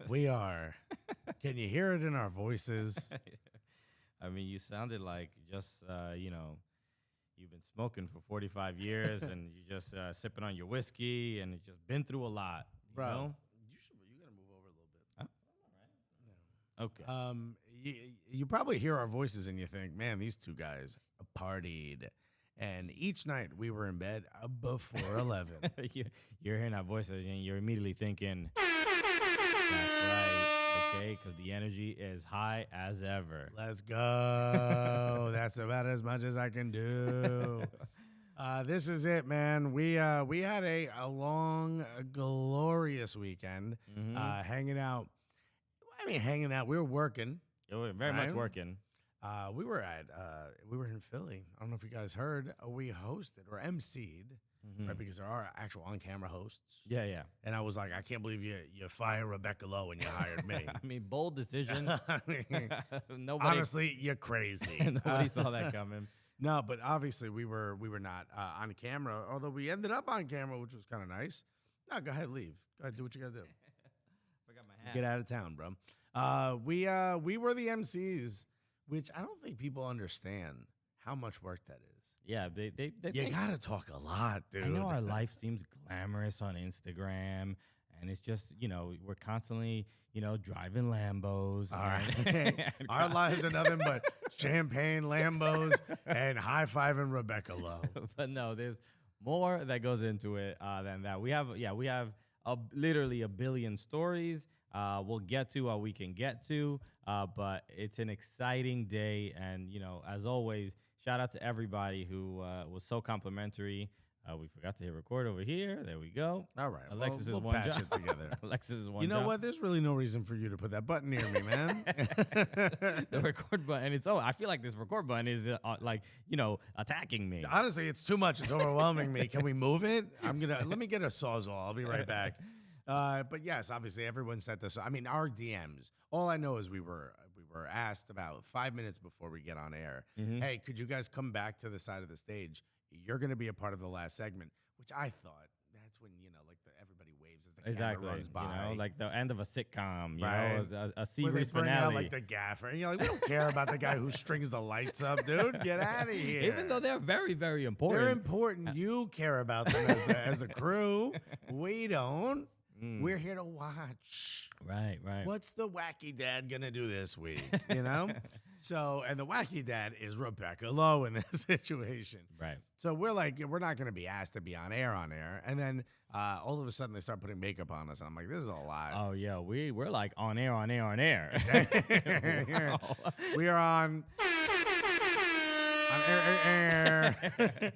We are. Can you hear it in our voices? I mean, you sounded like just, you've been smoking for 45 years and you just sipping on your whiskey and it's just been through a lot. Bro, You know? you got to move over a little bit. Oh, all right. Okay. You probably hear our voices and you think, man, these two guys partied. And each night we were in bed before 11. You're hearing our voices and you're immediately thinking, that's right, okay, because the energy is high as ever. Let's go. That's about as much as I can do. This is it, man. We had a long, glorious weekend hanging out. I mean, hanging out. We were working. We were very much working. We were in Philly. I don't know if you guys heard. We hosted or emceed, right? Because there are actual on-camera hosts. Yeah. And I was like, I can't believe you fired Rebecca Lowe and you hired me. I mean, bold decision. Honestly, you're crazy. Nobody saw that coming. No, but obviously we were not on camera. Although we ended up on camera, which was kind of nice. No, go ahead, leave. Go ahead, do what you gotta do. Forgot my hat. Get out of town, bro. We were the MCs. Which I don't think people understand how much work that is. Yeah, they You gotta talk a lot, dude. I know our life seems glamorous on Instagram, and it's just, we're constantly, driving Lambos. All right. Our lives are nothing but champagne, Lambos, and high-fiving Rebecca Lowe. But no, there's more that goes into it than that. We have literally a billion stories. We'll get to what we can get to, but it's an exciting day. And, as always, shout out to everybody who was so complimentary. We forgot to hit record over here. There we go. All right. Alexis we'll is one patch job. it together. Alexis is one You know job. what? There's really no reason for you to put that button near me, man. The record button. I feel like this record button is attacking me. Honestly, it's too much. It's overwhelming me. Can we move it? Let me get a Sawzall. I'll be right back. But yes, obviously everyone sent this. I mean, our DMs. All I know is we were asked about 5 minutes before we get on air. Hey, could you guys come back to the side of the stage? You're going to be a part of the last segment, which I thought that's when everybody waves as the camera runs by. Like the end of a sitcom. Right. A Where they series bring finale. out like the gaffer, and you're like, we don't care about the guy who strings the lights up, dude. Get out of here. Even though they're very, very important. They're important. You care about them as a crew. We don't. We're here to watch. Right. What's the wacky dad gonna do this week? So, and the wacky dad is Rebecca Lowe in this situation. Right. So we're like, we're not gonna be asked to be on air. And then all of a sudden they start putting makeup on us, and I'm like, this is a lot. Oh yeah, we're like on air. Wow. We are on air.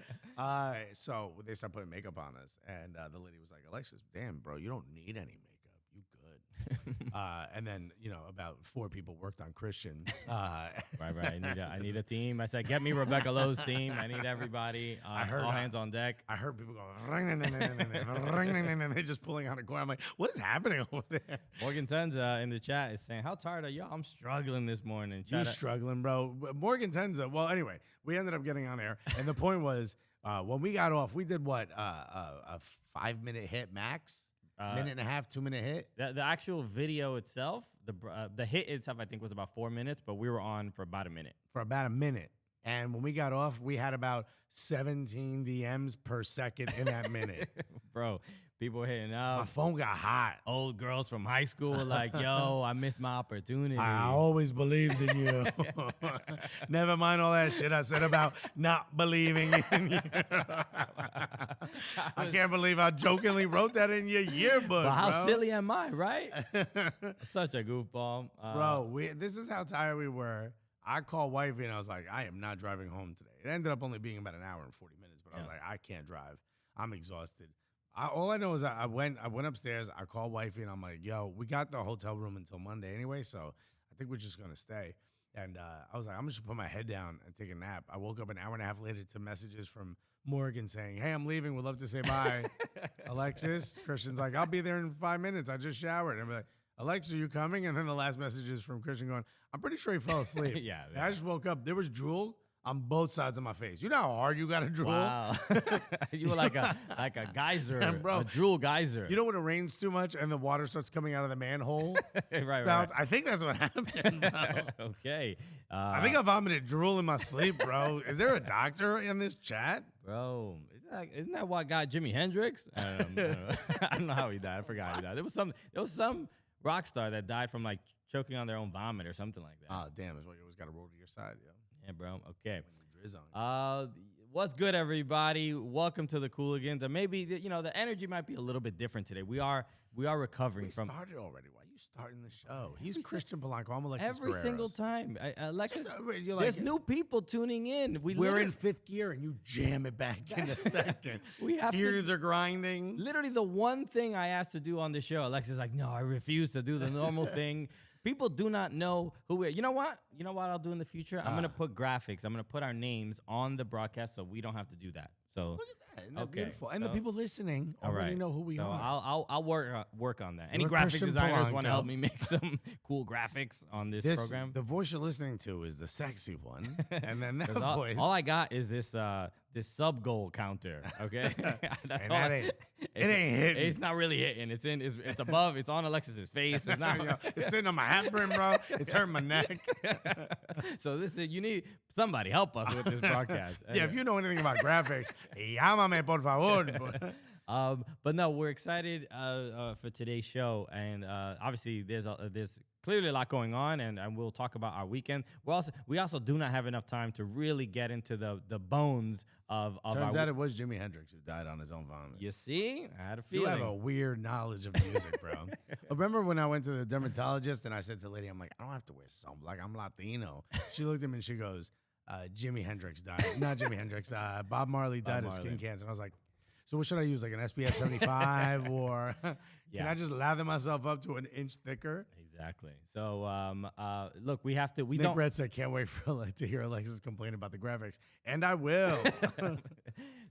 So they start putting makeup on us, and the lady was like, Alexis, damn, bro, you don't need any makeup. You good. And then, about 4 people worked on Christian. Right. I need a team. I said, get me Rebecca Lowe's team. I need everybody. All hands on deck. I heard people going, they're just pulling on a corner. I'm like, what is happening over there? Morgan Tenza in the chat is saying, how tired are you? I'm struggling this morning. You struggling, bro. Morgan Tenza. Well, anyway, we ended up getting on air. And the point was, when we got off, we did what? A 5-minute hit max? Minute and a half, 2-minute hit. The actual video itself, the hit itself, I think was about 4 minutes, but we were on for about a minute. And when we got off, we had about 17 DMs per second in that minute. Bro, people were hitting up. My phone got hot. Old girls from high school were like, yo, I missed my opportunity. I always believed in you. Never mind all that shit I said about not believing in you. I can't believe I jokingly wrote that in your yearbook, but how bro. silly am I, right? Such a goofball. Bro, this is how tired we were. I called wifey and I was like, I am not driving home today. It ended up only being about an hour and 40 minutes, but I was like, I can't drive. I'm exhausted. All I know is I went upstairs. I called wifey and I'm like, yo, we got the hotel room until Monday anyway, so I think we're just gonna stay. And I was like, I'm just gonna put my head down and take a nap. I woke up an hour and a half later to messages from Morgan saying, hey, I'm leaving. Would love to say bye. Alexis, Christian's like, I'll be there in 5 minutes. I just showered. And I'm like, Alexa, are you coming? And then the last message is from Christian going, I'm pretty sure he fell asleep. Yeah. And I just woke up. There was drool on both sides of my face. You know how hard you got to drool? Wow. You were like a geyser, And bro, a drool geyser. You know when it rains too much and the water starts coming out of the manhole? right. I think that's what happened, bro. Okay. I think I vomited drool in my sleep, bro. Is there a doctor in this chat? Bro, isn't that what got Jimi Hendrix? I don't know. I don't know how he died. I forgot how he died. There was some rock star that died from like choking on their own vomit or something like that. Oh, damn. That's why you always got to roll to your side, yo. Yeah, bro. Okay. When you drizz on. What's good, everybody? Welcome to the Cooligans. And maybe the energy might be a little bit different today. We are recovering from. We started already. Why are you starting the show? He's Christian Polanco. I'm Alexis every Guerreros. single time. Alexis, you're there's new people tuning in. We're in fifth gear, and you jam it back in a second. Gears are grinding. Literally, the one thing I asked to do on the show, Alexis is like, no, I refuse to do the normal thing. People do not know who we're. You know what? You know what I'll do in the future? I'm gonna put graphics. I'm gonna put our names on the broadcast so we don't have to do that. So look at that. Isn't that beautiful? And the people listening already know who we are. I'll work on that. Any graphic designers want to help me make some cool graphics on this program? The voice you're listening to is the sexy one, and then that voice. All I got is this sub goal counter. Okay, that's all. It ain't hitting. It's not really hitting. It's above. It's on Alexis's face. It's not. It's sitting on my hat brim, bro. It's hurting my neck. So you need somebody help us with this broadcast. Yeah, if you know anything about graphics, llámame por favor. But no, we're excited for today's show, and obviously there's clearly a lot going on, and we'll talk about our weekend. We also do not have enough time to really get into the bones of Turns out it was Jimi Hendrix who died on his own vomit. You see? I had a feeling. You have a weird knowledge of music, bro. Remember when I went to the dermatologist and I said to the lady, I'm like, I don't have to wear sunblock. I'm Latino. She looked at me and she goes, Jimi Hendrix died. Not Jimi Hendrix. Bob Marley died of skin cancer. And I was like, so what should I use? Like an SPF 75 or can I just lather myself up to an inch thicker? Exactly. So, look, we have to. Nick Red said, "Can't wait to hear Alexis complain about the graphics," and I will.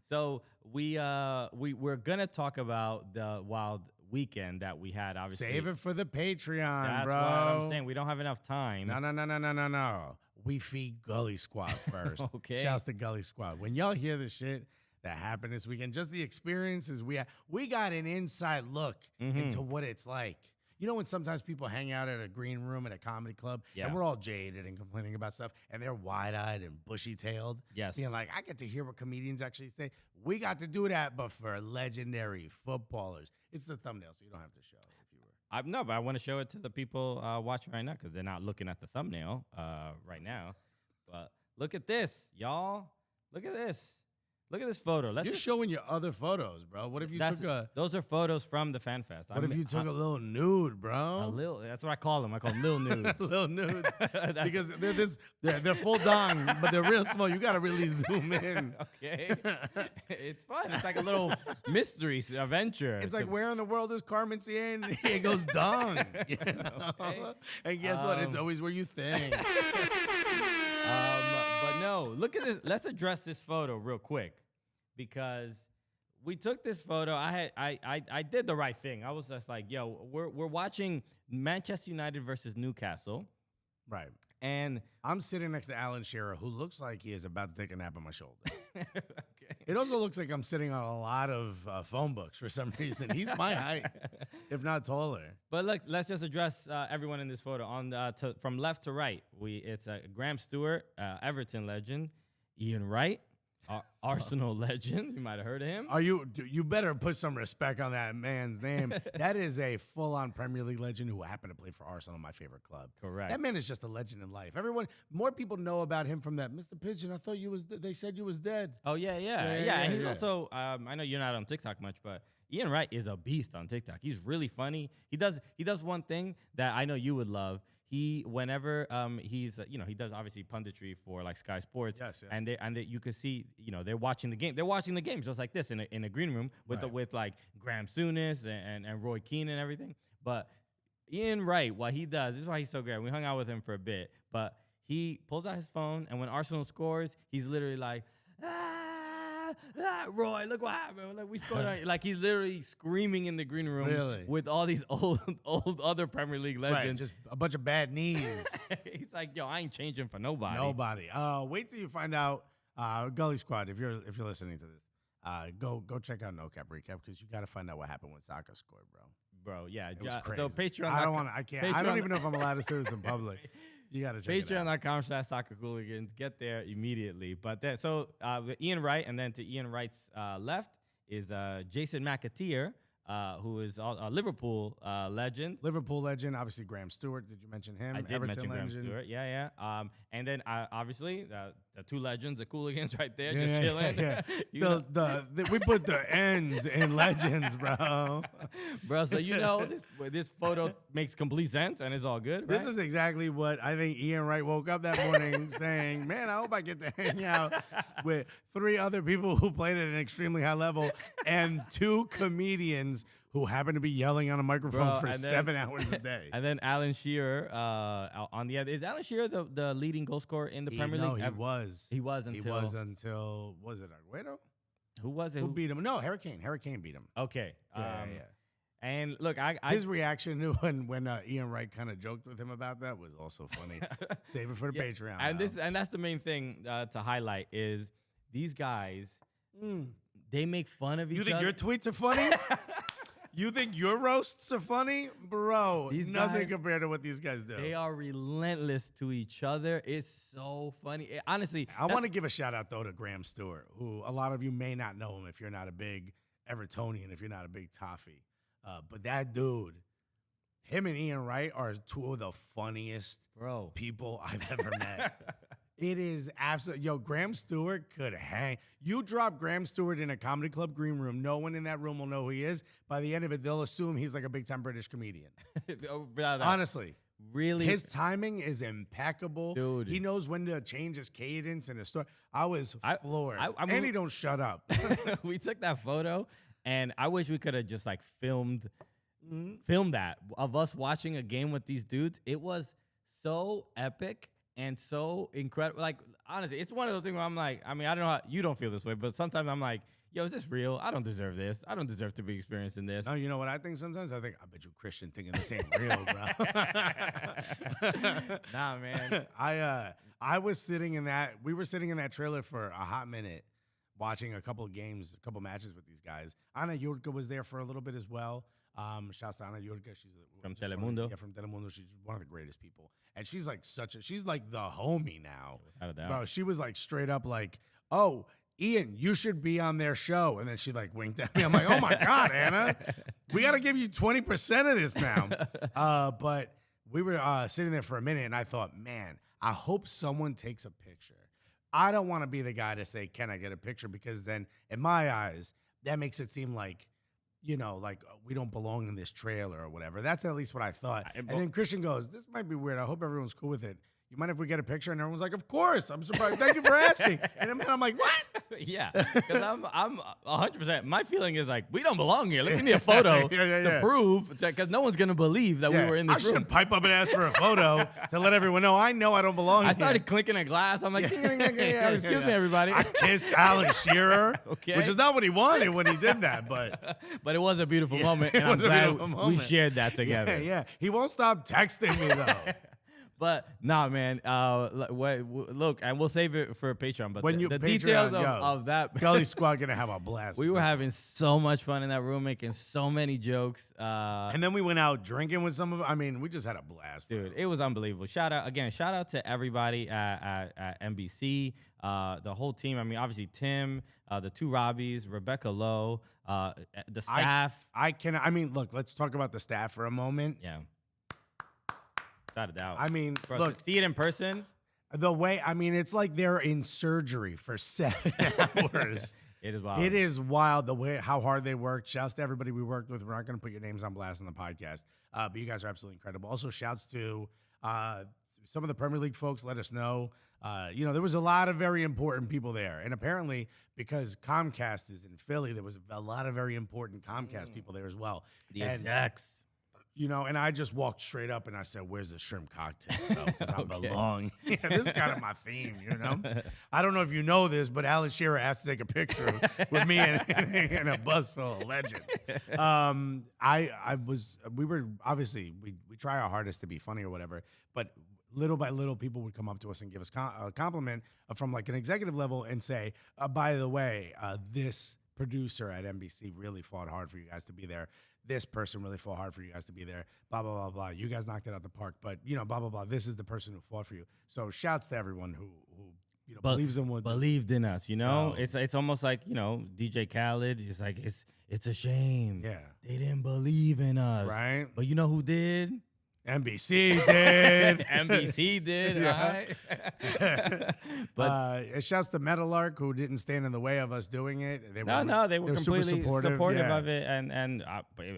So we're gonna talk about the wild weekend that we had. Obviously, save it for the Patreon, That's bro. what I'm saying. We don't have enough time. No. We feed Gully Squad first. Okay. Shouts to Gully Squad. When y'all hear the shit that happened this weekend, just the experiences we got an inside look into what it's like. You know when sometimes people hang out at a green room at a comedy club and we're all jaded and complaining about stuff and they're wide-eyed and bushy-tailed? Yes. Being like, I get to hear what comedians actually say. We got to do that, but for legendary footballers. It's the thumbnail, so you don't have to show it if you were. No, but I want to show it to the people watching right now because they're not looking at the thumbnail right now. But look at this, y'all. Look at this. Look at this photo. You're showing your other photos, bro. What if you took those are photos from the Fan Fest. What if you took a little nude, bro? That's what I call them. I call them little nudes. Little nudes. Because they're full dong, but they're real small. You gotta really zoom in. Okay. It's fun. It's like a little mystery adventure. It's like, where in the world is Carmen Cien? And it goes dong. You know? Okay. And guess what? It's always where you think. But no, look at this. Let's address this photo real quick because we took this photo. I did the right thing. I was just like, yo, we're watching Manchester United versus Newcastle. Right. And I'm sitting next to Alan Shearer, who looks like he is about to take a nap on my shoulder. Okay. It also looks like I'm sitting on a lot of phone books for some reason. He's my height, if not taller. But look, let's just address everyone in this photo. From left to right, it's Graham Stuart, Everton legend, Ian Wright, Arsenal legend. You might have heard of him. You better put some respect on that man's name. That is a full-on Premier League legend who happened to play for Arsenal, my favorite club. Correct. That man is just a legend in life. More people know about him from that. Mr. Pigeon, I thought they said you was dead. Oh, yeah. And he's also, I know you're not on TikTok much, but Ian Wright is a beast on TikTok. He's really funny. He does one thing that I know you would love. Whenever he's he does obviously punditry for like Sky Sports, yes. and you can see they're watching the game. They're watching the game just like this in a green room with with like Graham Stuart and Roy Keane and everything. But Ian Wright, what he does, this is why he's so great. We hung out with him for a bit, but he pulls out his phone and when Arsenal scores, he's literally like, Roy, look what happened. Like we scored. Like he's literally screaming in the green room with all these old other Premier League legends. Right, just a bunch of bad knees. He's like, yo, I ain't changing for nobody. Nobody. Wait till you find out. Gully Squad, if you're listening to this, go check out No Cap Recap because you got to find out what happened when Saka scored, bro. Yeah. It was crazy. So Patreon. I can't. I don't even know if I'm allowed to say this in public. You got to check it out. Patreon.com/soccercooligans. Get there immediately. But Ian Wright, and then to Ian Wright's left is Jason McAteer, who is a Liverpool legend. Liverpool legend, obviously Graham Stuart. Did you mention him? I did mention Graham Stuart. Yeah. And then obviously the two legends, the Cooligans, right there, just chilling. Yeah. We put the ends in legends, bro. Bro, so this photo makes complete sense and it's all good. Right? This is exactly what I think Ian Wright woke up that morning saying, "Man, I hope I get to hang out with 3 other people who played at an extremely high level and 2 comedians." Who happened to be yelling on a microphone for 7 hours a day. And then Alan Shearer on the other. Is Alan Shearer the leading goal scorer in the Premier League? No, he was. He was until, was it Aguero? Who was it? Who beat him? No, Harry Kane. Harry Kane beat him. Okay. Yeah. And look, his reaction when Ian Wright kind of joked with him about that was also funny. Save it for the Patreon. And that's the main thing to highlight is these guys, they make fun of each other. You think your tweets are funny? You think your roasts are funny? Bro, nothing compared to what these guys do. They are relentless to each other. It's so funny. Honestly, I want to give a shout out, though, to Graham Stuart, who a lot of you may not know him if you're not a big Evertonian, if you're not a big Toffee. But that dude, him and Ian Wright are 2 of the funniest people I've ever met. It is absolutely, Graham Stuart could hang. You drop Graham Stuart in a comedy club green room, no one in that room will know who he is. By the end of it, they'll assume he's like a big-time British comedian. Honestly. Really? His timing is impeccable. Dude. He knows when to change his cadence and his story. I was floored. And he don't shut up. We took that photo, and I wish we could have just like filmed that of us watching a game with these dudes. It was so epic. And so incredible. Like, honestly, it's one of those things where I'm like, I don't know how you don't feel this way, but sometimes I'm like, yo, is this real? I don't deserve this. I don't deserve to be experiencing this. No, you know what I think sometimes? I bet you Christian thinking this ain't real, bro. Nah, man. I was sitting in that, we were sitting in that trailer for a hot minute watching a couple of games, a couple of matches with these guys. Ana Yurka was there for a little bit as well. Shouts to Ana Yurka. She's from Telemundo. From Telemundo. She's one of the greatest people. And she's like she's like the homie now. Without a doubt. Bro, she was like straight up like, oh, Ian, you should be on their show. And then she like winked at me. I'm like, oh my God, Anna, we got to give you 20% of this now. But we were sitting there for a minute and I thought, man, I hope someone takes a picture. I don't want to be the guy to say, can I get a picture? Because then in my eyes, that makes it seem like, like we don't belong in this trailer or whatever. That's at least what I thought. And then Christian goes, this might be weird. I hope everyone's cool with it. You mind if we get a picture? And everyone's like, of course. I'm surprised. Thank you for asking. And I'm like, what? Yeah, because I'm 100%. My feeling is like, we don't belong here. Look, we need a photo to prove, because no one's going to believe that we were in this room. I should pipe up and ask for a photo to let everyone know I don't belong here. I started clinking a glass. I'm like, excuse me, everybody. I kissed Alan Shearer, which is not what he wanted when he did that. But it was a beautiful moment, and I'm glad we shared that together. Yeah. He won't stop texting me, though. But nah, man. Look, and we'll save it for Patreon. But when the Patreon, details of that Gully Squad gonna have a blast. We were having so much fun in that room, making so many jokes. And then we went out drinking with some of. We just had a blast, dude. It was unbelievable. Shout out to everybody at NBC, the whole team. Obviously Tim, the 2 Robbies, Rebecca Lowe, the staff. Look, let's talk about the staff for a moment. Yeah. Without a doubt. Bro, look, to see it in person. The way, it's like they're in surgery for 7 hours. It is wild. It is wild the way how hard they worked. Shouts to everybody we worked with. We're not going to put your names on blast on the podcast, but you guys are absolutely incredible. Also, shouts to some of the Premier League folks. Let us know. There was a lot of very important people there, and apparently because Comcast is in Philly, there was a lot of very important Comcast people there as well. The execs. You know, and I just walked straight up and I said, "Where's the shrimp cocktail?" Because I belong. Yeah, this is kind of my theme, you know. I don't know if you know this, but Alan Shearer asked to take a picture with me and a bus full of legend. We were obviously we try our hardest to be funny or whatever, but little by little, people would come up to us and give us a compliment from like an executive level and say, "By the way, this producer at NBC really fought hard for you guys to be there. This person really fought hard for you guys to be there, blah, blah, blah, blah. You guys knocked it out the park, but, you know, blah, blah, blah. This is the person who fought for you." So shouts to everyone who you know, believed in us, you know? It's almost like, you know, DJ Khaled is like, it's a shame. Yeah. They didn't believe in us. Right. But you know who did? NBC did. NBC did. Yeah. Right. But it shouts to Metalark, who didn't stand in the way of us doing it. They were completely super supportive of it. And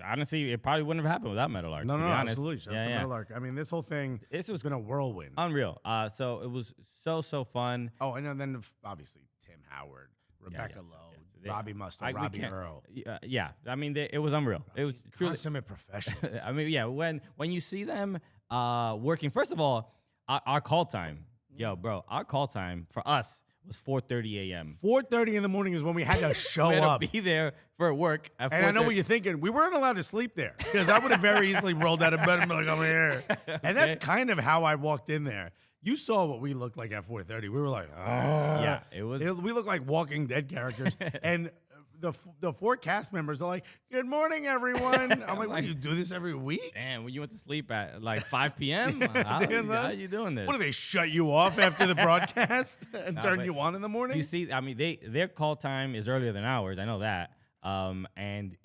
honestly, it probably wouldn't have happened without Metalark. No, to be honest. absolutely. Shouts to Metalark. I mean, this whole thing has been a whirlwind. Unreal. So it was so fun. Oh, and then obviously Tim Howard, Rebecca Lowe. Robbie Mustoe, Robbie Earle. Yeah, I mean, it was unreal. It was truly consummate professional. I mean, yeah, when you see them working, first of all, our call time, our call time for us was 4:30 a.m. 4:30 in the morning is when we had to show up. Be there for work at 4:30. And I know what you're thinking. We weren't allowed to sleep there because I would have very easily rolled out of bed and been like, "I'm here." And that's kind of how I walked in there. You saw what we looked like at 4:30. We were like, yeah, it was. We looked like Walking Dead characters. And the four cast members are like, "Good morning, everyone." I'm like, "What, you do this every week?" And when you went to sleep at like 5 p.m., how are you doing this? What, do they shut you off after the broadcast and turn you on in the morning? You see, I mean, their call time is earlier than ours. I know that. And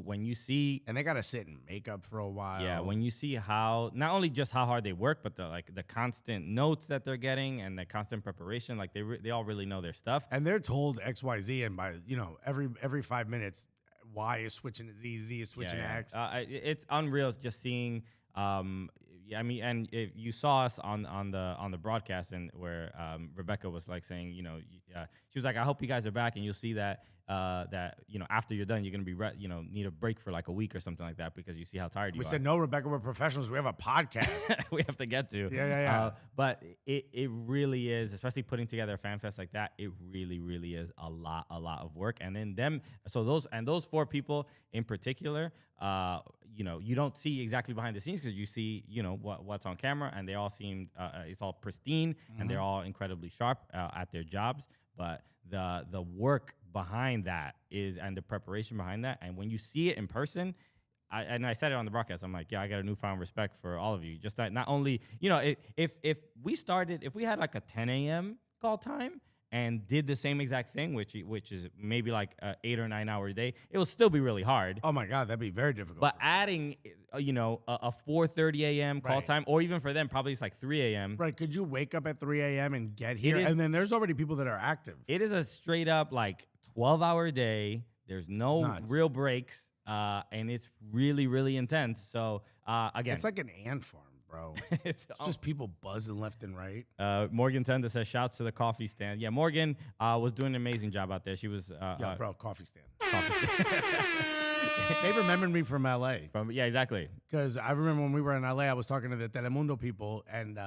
when you see, and they got to sit in makeup for a while. Yeah, when you see how not only just how hard they work, but the constant notes that they're getting and the constant preparation, like they all really know their stuff. And they're told XYZ, and by every 5 minutes, Y is switching to Z, Z is switching to X. It's unreal just seeing. I mean, and if you saw us on the broadcast, and where Rebecca was like saying, she was like, "I hope you guys are back, and you'll see that after you're done, you're gonna be need a break for like a week or something like that because you see how tired you are." We said, "No, Rebecca, we're professionals. We have a podcast we have to get to." Yeah. But it really is, especially putting together a fan fest like that. It really, really is a lot of work. And then those four people in particular, you don't see exactly behind the scenes because you see, what's on camera, and they all seem it's all pristine, and they're all incredibly sharp at their jobs. But the work behind that and the preparation behind that, and when you see it in person, I said it on the broadcast, I'm like, yeah, I got a newfound respect for all of you. Just that not only, if we had like a 10 a.m. call time and did the same exact thing, which is maybe like an 8 or 9 hour day, it will still be really hard. Oh my God, that'd be very difficult. But adding, a 4:30 a.m. call time, or even for them, probably it's like 3 a.m. Right? Could you wake up at 3 a.m. and get here? And then there's already people that are active. It is a straight up like 12-hour day. There's no real breaks, and it's really, really intense. So again, it's like an ant farm. Bro, it's just people buzzing left and right. Morgan Tenda says, "Shouts to the coffee stand." Yeah, Morgan was doing an amazing job out there. She was, coffee stand. They remembered me from LA. Yeah, exactly. Because I remember when we were in LA, I was talking to the Telemundo people, and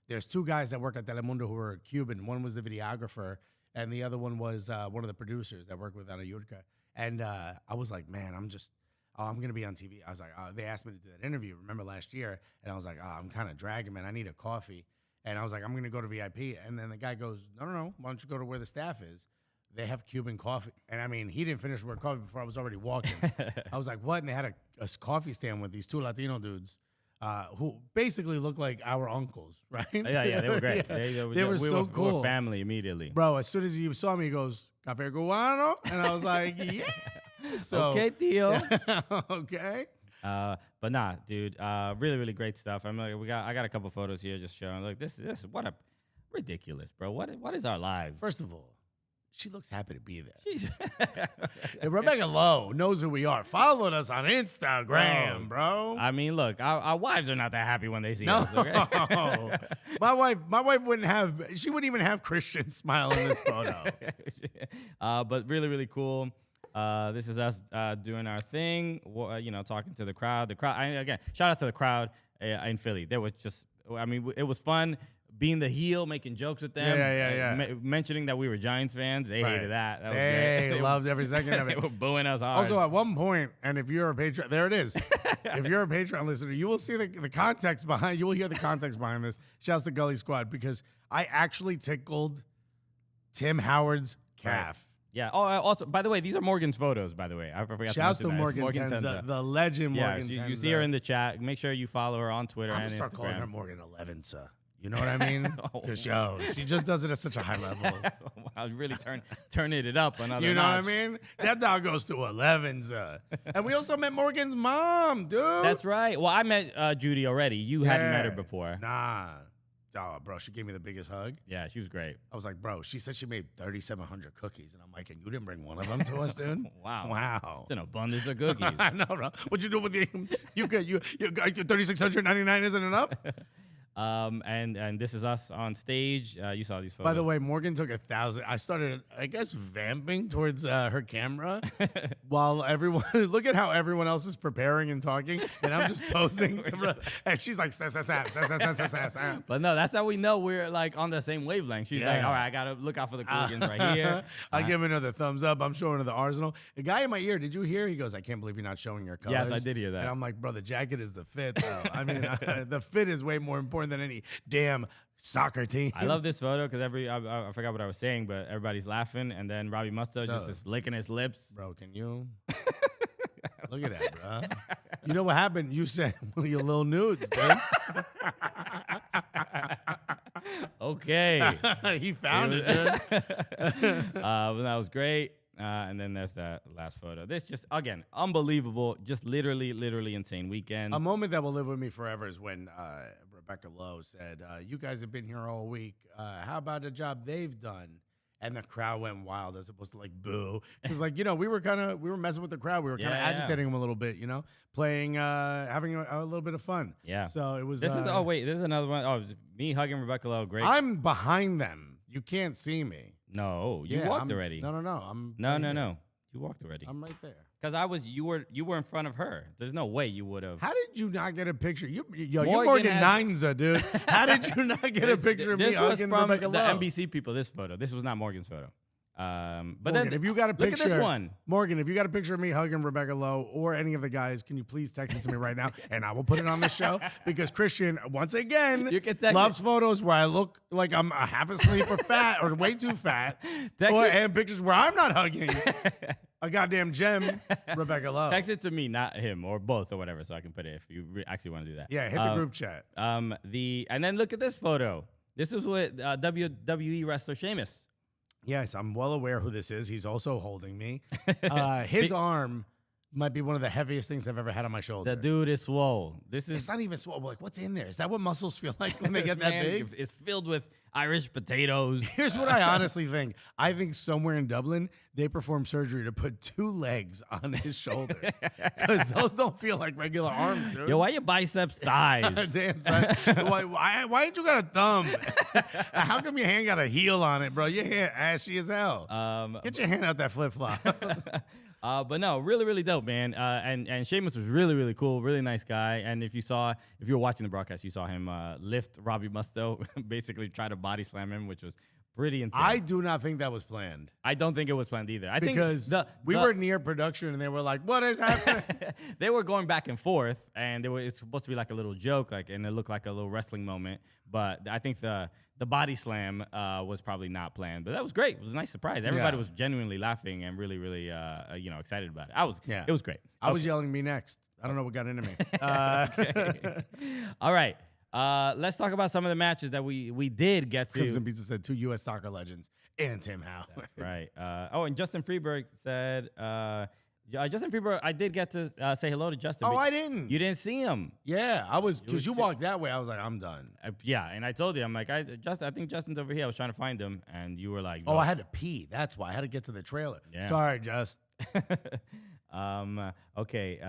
there's two guys that work at Telemundo who are Cuban. One was the videographer, and the other one was one of the producers that worked with Ana Yurka. And I was like, man, I'm going to be on TV. I was like, they asked me to do that interview, remember last year? And I was like, I'm kind of dragging, man. I need a coffee. And I was like, I'm going to go to VIP. And then the guy goes, no. Why don't you go to where the staff is? They have Cuban coffee. And I mean, he didn't finish with coffee before I was already walking. I was like, what? And they had a coffee stand with these two Latino dudes who basically looked like our uncles, right? Yeah, they were great. Yeah. They were so cool. We were family immediately. Bro, as soon as he saw me, he goes, "Café Cubano?" And I was like, yeah. So, okay, Theo. Okay. But nah, dude, really, really great stuff. I'm like, I got a couple photos here just showing. Look, this what a ridiculous, bro. What is our lives? First of all, she looks happy to be there. And Rebecca Lowe knows who we are. Followed us on Instagram, bro. I mean, look, our wives are not that happy when they see us. Okay? My wife wouldn't even have Christian smile in this photo. But really, really cool. This is us doing our thing, talking to the crowd. Again, shout out to the crowd in Philly. They were just, it was fun being the heel, making jokes with them. Yeah. Mentioning that we were Giants fans. They hated that. That was great. They loved every second of it. They were booing us hard. Also, at one point, and if you're a Patreon, there it is. If you're a Patreon listener, you will see the context behind, you will hear the context behind this. Shouts to Gully Squad, because I actually tickled Tim Howard's calf. Right. Yeah. Oh, also, by the way, these are Morgan's photos, by the way. I forgot Shouts to mention Morgan Tenza, the legend Morgan Tenza. You see her in the chat. Make sure you follow her on Twitter and Instagram. I'm going to start calling her Morgan 11, You know what I mean? Because, she just does it at such a high level. Wow, really turning it up another You know notch. what I mean? That dog goes to 11. And we also met Morgan's mom, dude. That's right. Well, I met Judy already. You hadn't met her before. Nah. Oh, bro, she gave me the biggest hug. Yeah, she was great. I was like, bro, she said she made 3,700 cookies. And I'm like, and you didn't bring one of them to us, dude? Wow. It's an abundance of cookies. I know, bro. What you do with you got 3,699 isn't enough? And this is us on stage. You saw these photos. By the way, Morgan took 1,000. I started, I guess, vamping towards her camera while everyone, look at how everyone else is preparing and talking, and I'm just posing. And she's like, snap. But no, that's how we know we're like on the same wavelength. She's like, all right, I got to look out for the Cooligans right here. I give another thumbs up. I'm showing her the Arsenal. The guy in my ear, did you hear? He goes, I can't believe you're not showing your colors. Yes, I did hear that. And I'm like, bro, the jacket is the fit, though. I mean, the fit is way more important than any damn soccer team. I love this photo because I forgot what I was saying, but everybody's laughing, and then Robbie Mustoe just is licking his lips. Bro, can you look at that, bro? You know what happened? You sent one of your little nudes, dude. Okay. He found it, dude. But that was great. And then there's that last photo. This just, again, unbelievable. Just literally insane weekend. A moment that will live with me forever is when Rebecca Lowe said, you guys have been here all week. How about the job they've done? And the crowd went wild as opposed to like boo. Because like, we were messing with the crowd. We were kind of agitating them a little bit, playing, having a little bit of fun. Yeah. So it was. This is another one. Oh, it was me hugging Rebecca Lowe. Great. I'm behind them. You can't see me. No, you walked already. No. No. You walked already. I'm right there. Because you were in front of her. There's no way you would have. How did you not get a picture? You're Morgan Ninza, dude. How did you not get a picture of me hugging Rebecca Lowe? The NBC people, this photo. This was not Morgan's photo. But Morgan, then if you got a picture, look at this one. Morgan, if you got a picture of me hugging Rebecca Lowe or any of the guys, can you please text it to me right now? And I will put it on the show because Christian, once again, loves photos where I look like I'm half asleep or fat or way too fat. And pictures where I'm not hugging a goddamn gem, Rebecca Lowe. Text it to me, not him, or both, or whatever, so I can put it if you actually want to do that. Yeah, hit the group chat. And then look at this photo. This is with WWE wrestler Sheamus. Yes, I'm well aware who this is. He's also holding me. His arm might be one of the heaviest things I've ever had on my shoulder. The dude is swole. It's not even swole. Like, what's in there? Is that what muscles feel like when they get that big? It's filled with Irish potatoes. Here's what I honestly think. I think somewhere in Dublin, they performed surgery to put 2 legs on his shoulders. Because those don't feel like regular arms, dude. Yo, why your biceps thighs? Damn, son. Why ain't you got a thumb? How come your hand got a heel on it, bro? Your hand ashy as hell. Get your hand out that flip-flop. But no, really dope, man. And Sheamus was really cool, really nice guy. And if you were watching the broadcast, you saw him lift Robbie Mustoe, basically try to body slam him, which was pretty insane. I do not think that was planned. I don't think it was planned either. Because we were near production and they were like, "What is happening?" They were going back and forth, and it's supposed to be like a little joke, and it looked like a little wrestling moment. But I think the body slam was probably not planned, but that was great. It was a nice surprise. Everybody was genuinely laughing and really excited about it. It was great. I was yelling, "Me next." I don't know what got into me. All right. Let's talk about some of the matches that we did get to. Crimson Pizza said 2 U.S. soccer legends and Tim Howard. That's right. And Justin Freeberg said, Justin Freeberg, I did get to say hello to Justin. Oh, I didn't. You didn't see him. Yeah, I was, because you walked that way. I was like, I'm done. And I told you, I'm like, I think Justin's over here. I was trying to find him, and you were like, oh, I had to pee. That's why I had to get to the trailer. Yeah. Sorry, Just. Okay.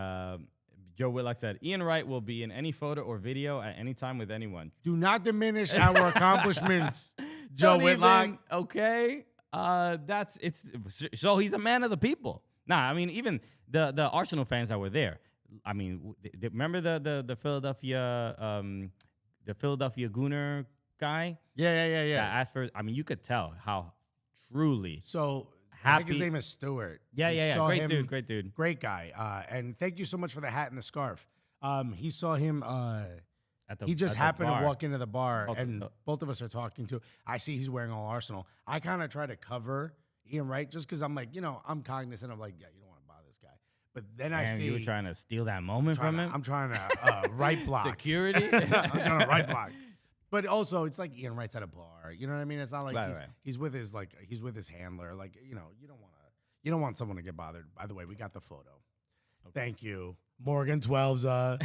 Joe Whitlock said, Ian Wright will be in any photo or video at any time with anyone. Do not diminish our accomplishments, Joe Whitlock. Okay. So he's a man of the people. Nah, I mean, even the Arsenal fans that were there. I mean, remember the Philadelphia Gooner guy Yeah. that asked for? I mean, you could tell how truly So happy. I think his name is Stuart. Yeah. Saw Great him- dude, great dude. Great guy. And thank you so much for the hat and the scarf. He saw him. He just happened to walk into the bar, and both of us are talking to. I see he's wearing all Arsenal. I kind of try to cover Ian Wright just because I'm like, I'm cognizant of like, yeah, you don't want to bother this guy. But then I see you were trying to steal that moment from him. I'm trying to right block Security. I'm trying to right block. But also, it's like Ian Wright's at a bar. You know what I mean? It's not like he's with his handler. Like you don't want someone to get bothered. By the way, we got the photo. Okay. Thank you, Morgan 12's. Oh,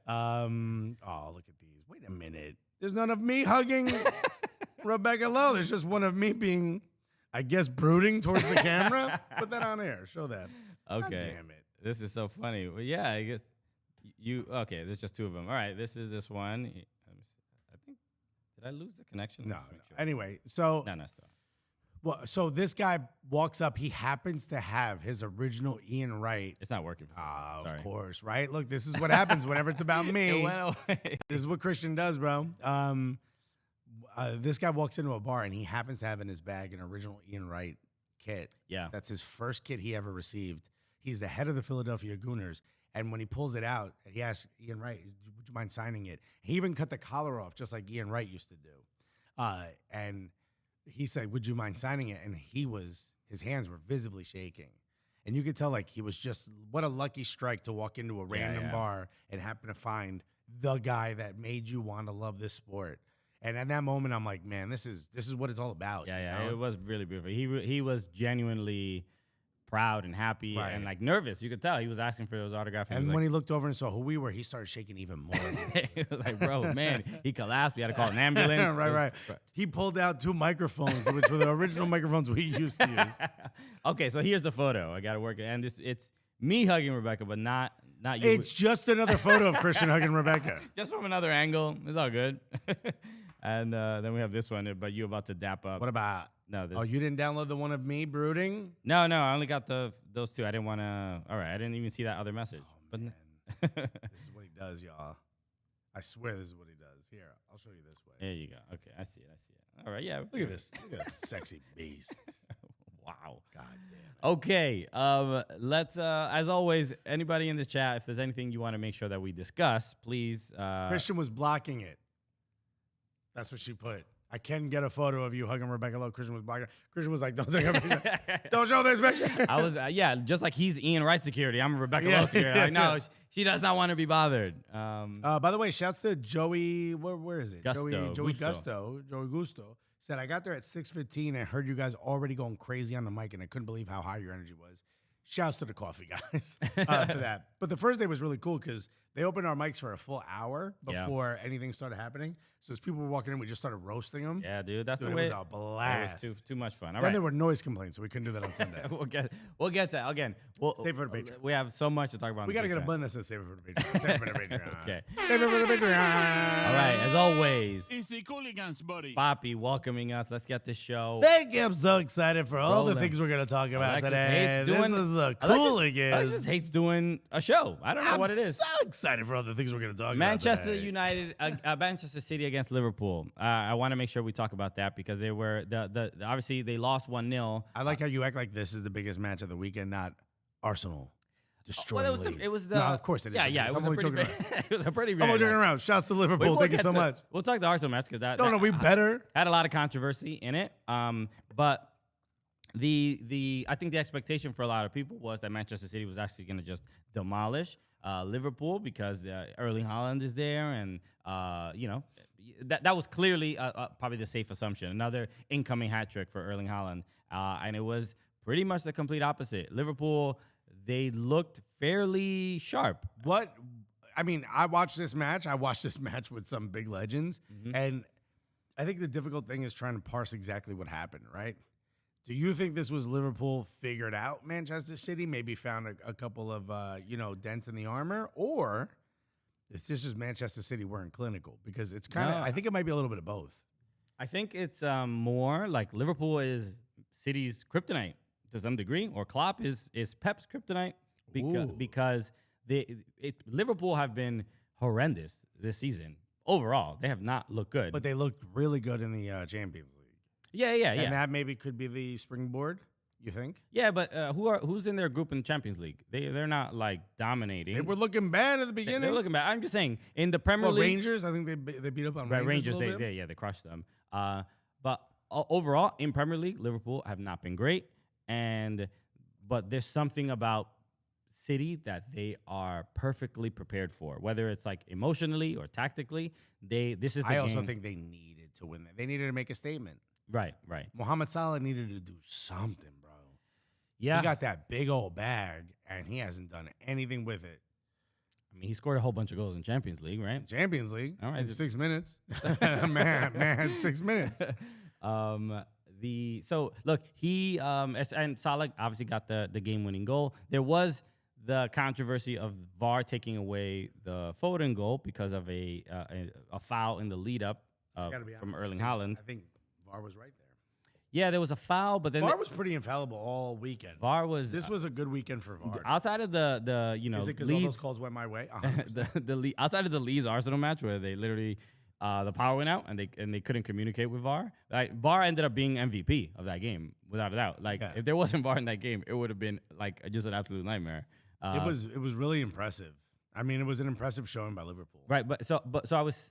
look at these. Wait a minute. There's none of me hugging Rebecca Lowe. There's just one of me being, I guess, brooding towards the camera. Put that on air. Show that. Okay. God damn it. This is so funny. Well, yeah, I guess okay, there's just two of them. All right, this is this one. I think, did I lose the connection? No. Anyway, so. No, still. Well, so this guy walks up. He happens to have his original Ian Wright. It's not working for some Of course, right? Look, this is what happens whenever it's about me. It went away. This is what Christian does, bro. This guy walks into a bar, and he happens to have in his bag an original Ian Wright kit. Yeah. That's his first kit he ever received. He's the head of the Philadelphia Gooners. And when he pulls it out, he asks Ian Wright, would you mind signing it? He even cut the collar off, just like Ian Wright used to do. And he said, would you mind signing it? And his hands were visibly shaking. And you could tell, like, he was just, what a lucky strike to walk into a random bar and happen to find the guy that made you want to love this sport. And at that moment, I'm like, man, this is what it's all about. Yeah, you know? it was really beautiful. He was genuinely proud and happy and like nervous. You could tell he was asking for those autographs. And when he looked over and saw who we were, he started shaking even more. He was like, bro, man, he collapsed. We had to call an ambulance. Right. He pulled out 2 microphones, which were the original microphones we used to use. Okay, so here's the photo. I got to work it. And it's me hugging Rebecca, but not you. It's just another photo of Christian hugging Rebecca. Just from another angle. It's all good. And then we have this one, but you about to dap up. What about? No, this. Oh, you didn't download the one of me brooding? No, I only got those 2. I didn't want to. All right, I didn't even see that other message. But this is what he does, y'all. I swear this is what he does. Here, I'll show you this way. There you go. Okay, I see it. All right, yeah. Look at this. Look at this sexy beast. Wow. God damn it. Okay. Let's. As always, anybody in the chat, if there's anything you want to make sure that we discuss, please. Christian was blocking it. That's what she put. I can get a photo of you hugging Rebecca Lowe. Christian was blocking. Christian was like, don't take a picture. Don't show this picture. I was, just like he's Ian Wright security. I'm Rebecca Lowe security. Like, no, she does not want to be bothered. By the way, shouts to Joey. Where is it? Gusto. Joey Gusto said, I got there at 6:15 and heard you guys already going crazy on the mic, and I couldn't believe how high your energy was. Shouts to the coffee guys for that. But the first day was really cool because they opened our mics for a full hour before anything started happening. So as people were walking in, we just started roasting them. Yeah, dude, that's the it way. was a blast. It was too much fun. All then right. there were noise complaints, so we couldn't do that on Sunday. We'll get to again. Save it for the Patreon. We have so much to talk about. We got to get a button that says save it for the Patreon. Save it for the Patreon. Okay. Save it for the Patreon. All right. As always, It's the Cooligans, buddy. Poppy welcoming us. Let's get this show. Thank you. I'm so excited for all the Rolling. things we're going to talk about Alexis today. hates doing- This is the Alexis Cooligans. hates doing a show. I don't know what it is. I'm so excited for all the things we're going to talk Manchester about today. United, Manchester City against Liverpool. I want to make sure we talk about that because they were obviously they lost 1-0. I like how you act like this is the biggest match of the weekend, not Arsenal destroying Well, Leeds. it was the. No, of course it is. Yeah. It was, I'm only joking around. it was a pretty. I'm only joking around. Shouts to Liverpool. We'll Thank you get so to- much. We'll talk the Arsenal match because that. No, we better. Had a lot of controversy in it. But I think the expectation for a lot of people was that Manchester City was actually going to just demolish Liverpool because Erling Haaland is there, and that was clearly probably the safe assumption. Another incoming hat trick for Erling Haaland, and it was pretty much the complete opposite. Liverpool, they looked fairly sharp. I watched this match. I watched this match with some big legends, and I think the difficult thing is trying to parse exactly what happened, right? Do you think this was Liverpool figured out Manchester City, maybe found a couple of dents in the armor, or is this just Manchester City weren't clinical? Because it's kind of, I think it might be a little bit of both. I think it's more like Liverpool is City's kryptonite. to some degree, or Klopp is Pep's kryptonite because Liverpool have been horrendous this season. Overall, they have not looked good. But they looked really good in the Champions League. Yeah. And that maybe could be the springboard, you think? Yeah, but who's in their group in the Champions League? They're not like dominating. They were looking bad at the beginning. They're looking bad. I'm just saying in the Premier League. Rangers, I think they beat up on Rangers. They crushed them. But overall in Premier League, Liverpool have not been great. But there's something about City that they are perfectly prepared for, whether it's like emotionally or tactically. This is the game. I also think they needed to win that. They needed to make a statement. Right. Mohamed Salah needed to do something, bro. Yeah. He got that big old bag, and he hasn't done anything with it. I mean, he scored a whole bunch of goals in Champions League, right? Champions League. All right. In 6 minutes. man had 6 minutes. So look, he and Salah obviously got the game-winning goal. There was the controversy of VAR taking away the Foden goal because of a foul in the lead-up from Erling Haaland. I think VAR was right there. Yeah, there was a foul, but then VAR was pretty infallible all weekend. This was a good weekend for VAR. Outside of the is it because all those calls went my way? Outside of the Leeds Arsenal match where they literally the power went out and they couldn't communicate with VAR. Like VAR ended up being MVP of that game without a doubt. Like if there wasn't VAR in that game, it would have been like just an absolute nightmare. It was really impressive. I mean, it was an impressive showing by Liverpool. Right, so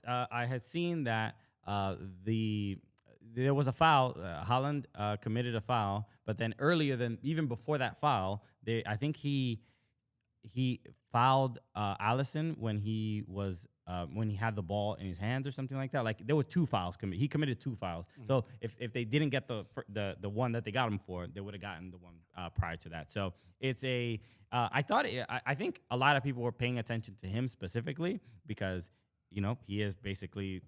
I had seen that there was a foul. Haaland committed a foul, but then even before that foul, I think he fouled Alisson when he had the ball in his hands or something like that. Like there were 2 fouls committed. He committed 2 fouls. Mm-hmm. So if they didn't get the one that they got him for, they would have gotten the one prior to that. So it's I think a lot of people were paying attention to him specifically because he is basically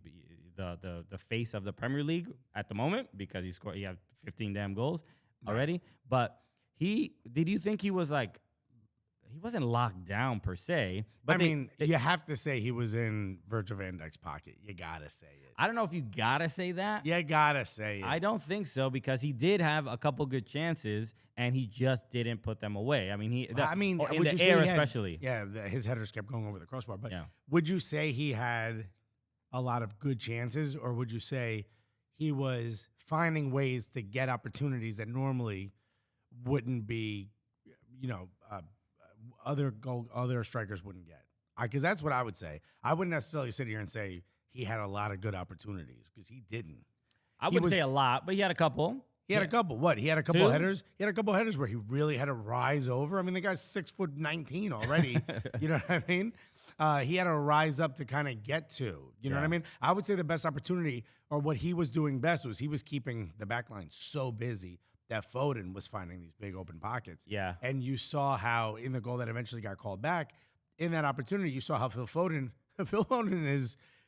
the face of the Premier League at the moment because he had 15 damn goals already. But did you think he was like? He wasn't locked down per se. But you have to say he was in Virgil van Dijk's pocket. You gotta say it. I don't know if you gotta say that. You gotta say it. I don't think so because he did have a couple good chances and he just didn't put them away. I mean, in the air especially. His headers kept going over the crossbar. But would you say he had a lot of good chances, or would you say he was finding ways to get opportunities that normally wouldn't be, other strikers wouldn't get? Because that's what I would say. I wouldn't necessarily sit here and say he had a lot of good opportunities because he didn't. I wouldn't say a lot, but he had a couple. He had a couple. What? He had a couple headers. He had a couple headers where he really had to rise over. I mean, the guy's 6'19" already. You know what I mean? He had to rise up to kind of get to. You know what I mean? I would say the best opportunity, or what he was doing best, was he was keeping the back line so busy that Foden was finding these big open pockets. Yeah. And you saw how in the goal that eventually got called back, in that opportunity, you saw how Phil Foden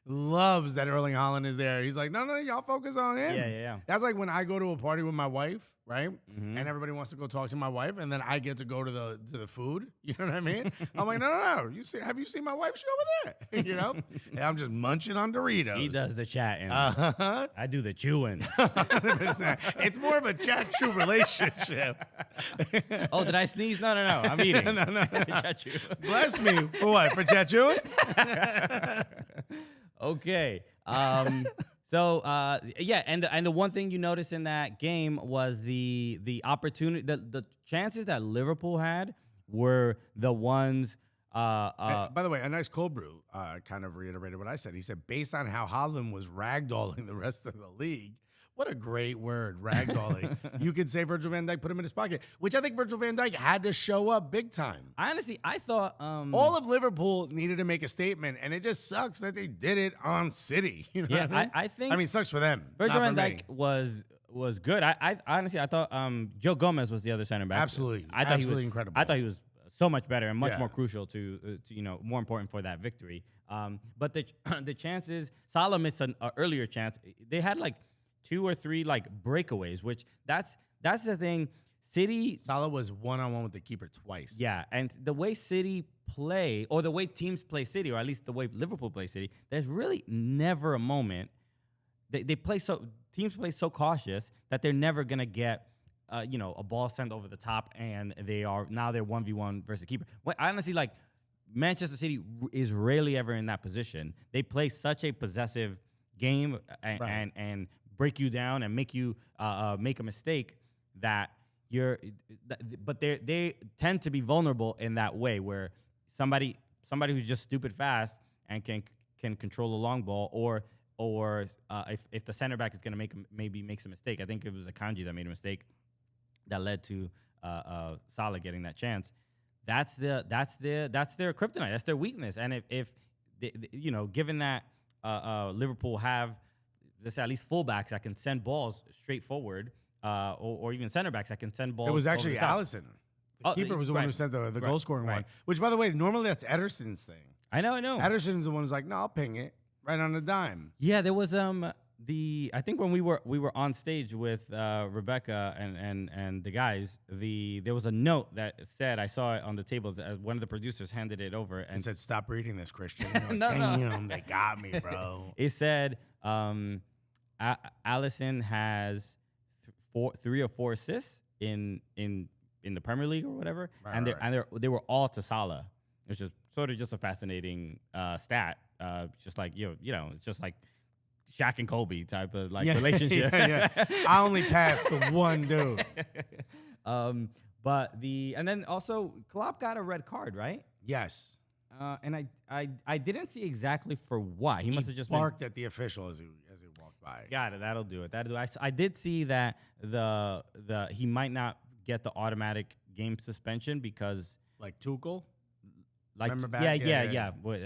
loves that Erling Haaland is there. He's like, no, y'all focus on him. Yeah. That's like when I go to a party with my wife, right? Mm-hmm. And everybody wants to go talk to my wife, and then I get to go to the food. You know what I mean? I'm like, no. Have you seen my wife? She over there. You know? And I'm just munching on Doritos. He does the chatting. I do the chewing. 100%. It's more of a chat-chew relationship. Oh, did I sneeze? No. I'm eating. No. Chat-chew. Bless me. For what? For chat-chewing? Okay. And the one thing you noticed in that game was the opportunity, the chances that Liverpool had were the ones. By the way, a nice cold brew kind of reiterated what I said. He said, based on how Haaland was ragdolling the rest of the league. What a great word, ragdolling. You could say Virgil van Dijk put him in his pocket, which I think Virgil van Dijk had to show up big time. I thought all of Liverpool needed to make a statement, and it just sucks that they did it on City. You know what I mean? I think. I mean, it sucks for them. Virgil van Dijk was good. I honestly thought Joe Gomez was the other center back. Absolutely, I thought absolutely incredible. I thought he was so much better and much more crucial to more important for that victory. But the chances, Salah missed an earlier chance. They had like 2 or 3 like breakaways, which that's the thing. City Salah was one-on-one with the keeper twice. Yeah, and the way City play, or the way teams play City, or at least the way Liverpool play City, there's really never a moment. Teams play so cautious that they're never gonna get a ball sent over the top, and they're 1v1 versus keeper. I honestly like Manchester City is rarely ever in that position. They play such a possessive game and break you down and make you make a mistake that but they tend to be vulnerable in that way where somebody who's just stupid fast and can control a long ball or if the center back is going to maybe makes a mistake. I think it was Akanji that made a mistake that led to Salah getting that chance. That's their kryptonite. That's their weakness. And if given that Liverpool have at least fullbacks that can send balls straight forward, or even center backs that can send balls. It was actually over the top. Allison. The keeper was the one who sent the goal scoring one. Which, by the way, normally that's Ederson's thing. I know. Ederson's the one who's like, no, I'll ping it right on the dime. Yeah, there was I think when we were on stage with Rebecca and the guys, there was a note that said, I saw it on the table as one of the producers handed it over and said, "Stop reading this, Christian." Like, No. Damn, they got me, bro. It said Allison has 3 or 4 assists in the Premier League or whatever, they were all to Salah, which is sort of just a fascinating stat. Just like it's just like Shaq and Kobe type of relationship. Yeah. I only passed the one dude. And then also Klopp got a red card, right? Yes. And I didn't see exactly for what. He must have just barked at the official as he walked by. Got it. That'll do it. I did see that he might not get the automatic game suspension because like Tuchel. Remember back? Yeah. But,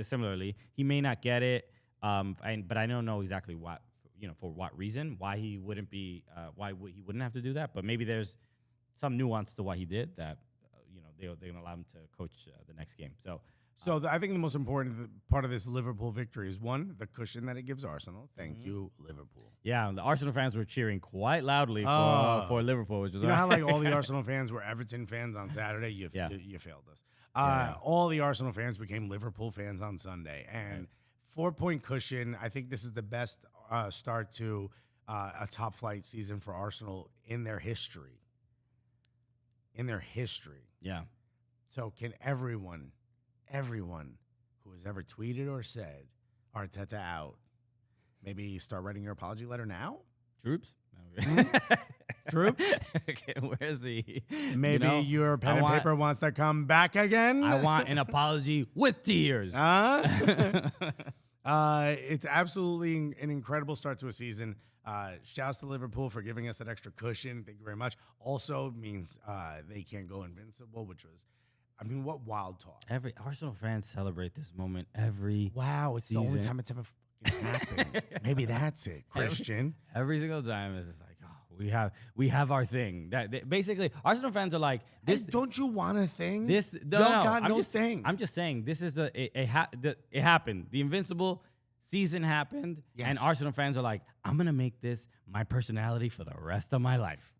similarly, he may not get it. But I don't know exactly what, for what reason, why he wouldn't have to do that. But maybe there's some nuance to what he did that, they're going to allow him to coach the next game. So I think the most important part of this Liverpool victory is, one, the cushion that it gives Arsenal. Thank you, Liverpool. Yeah, the Arsenal fans were cheering quite loudly for Liverpool. Which was how like all the Arsenal fans were Everton fans on Saturday? You failed us. All the Arsenal fans became Liverpool fans on Sunday. And 4-point cushion, I think this is the best start to a top-flight season for Arsenal in their history. Yeah. So can everyone who has ever tweeted or said, Arteta out, maybe start writing your apology letter now? Troops? Troops? Okay, where's the... Maybe your pen and paper wants to come back again? I want an apology with tears. It's absolutely an incredible start to a season. Shouts to Liverpool for giving us that extra cushion. Thank you very much. Also means they can't go invincible, which was, what wild talk. Every Arsenal fans celebrate this moment every it's season. the only time it's ever happened. Maybe that's it, Christian. Every single time it's just like, we have our thing. Basically, Arsenal fans are like, this. Don't you want a thing? This got no thing. I'm just saying this is it happened. The invincible season happened, and Arsenal fans are like, I'm gonna make this my personality for the rest of my life.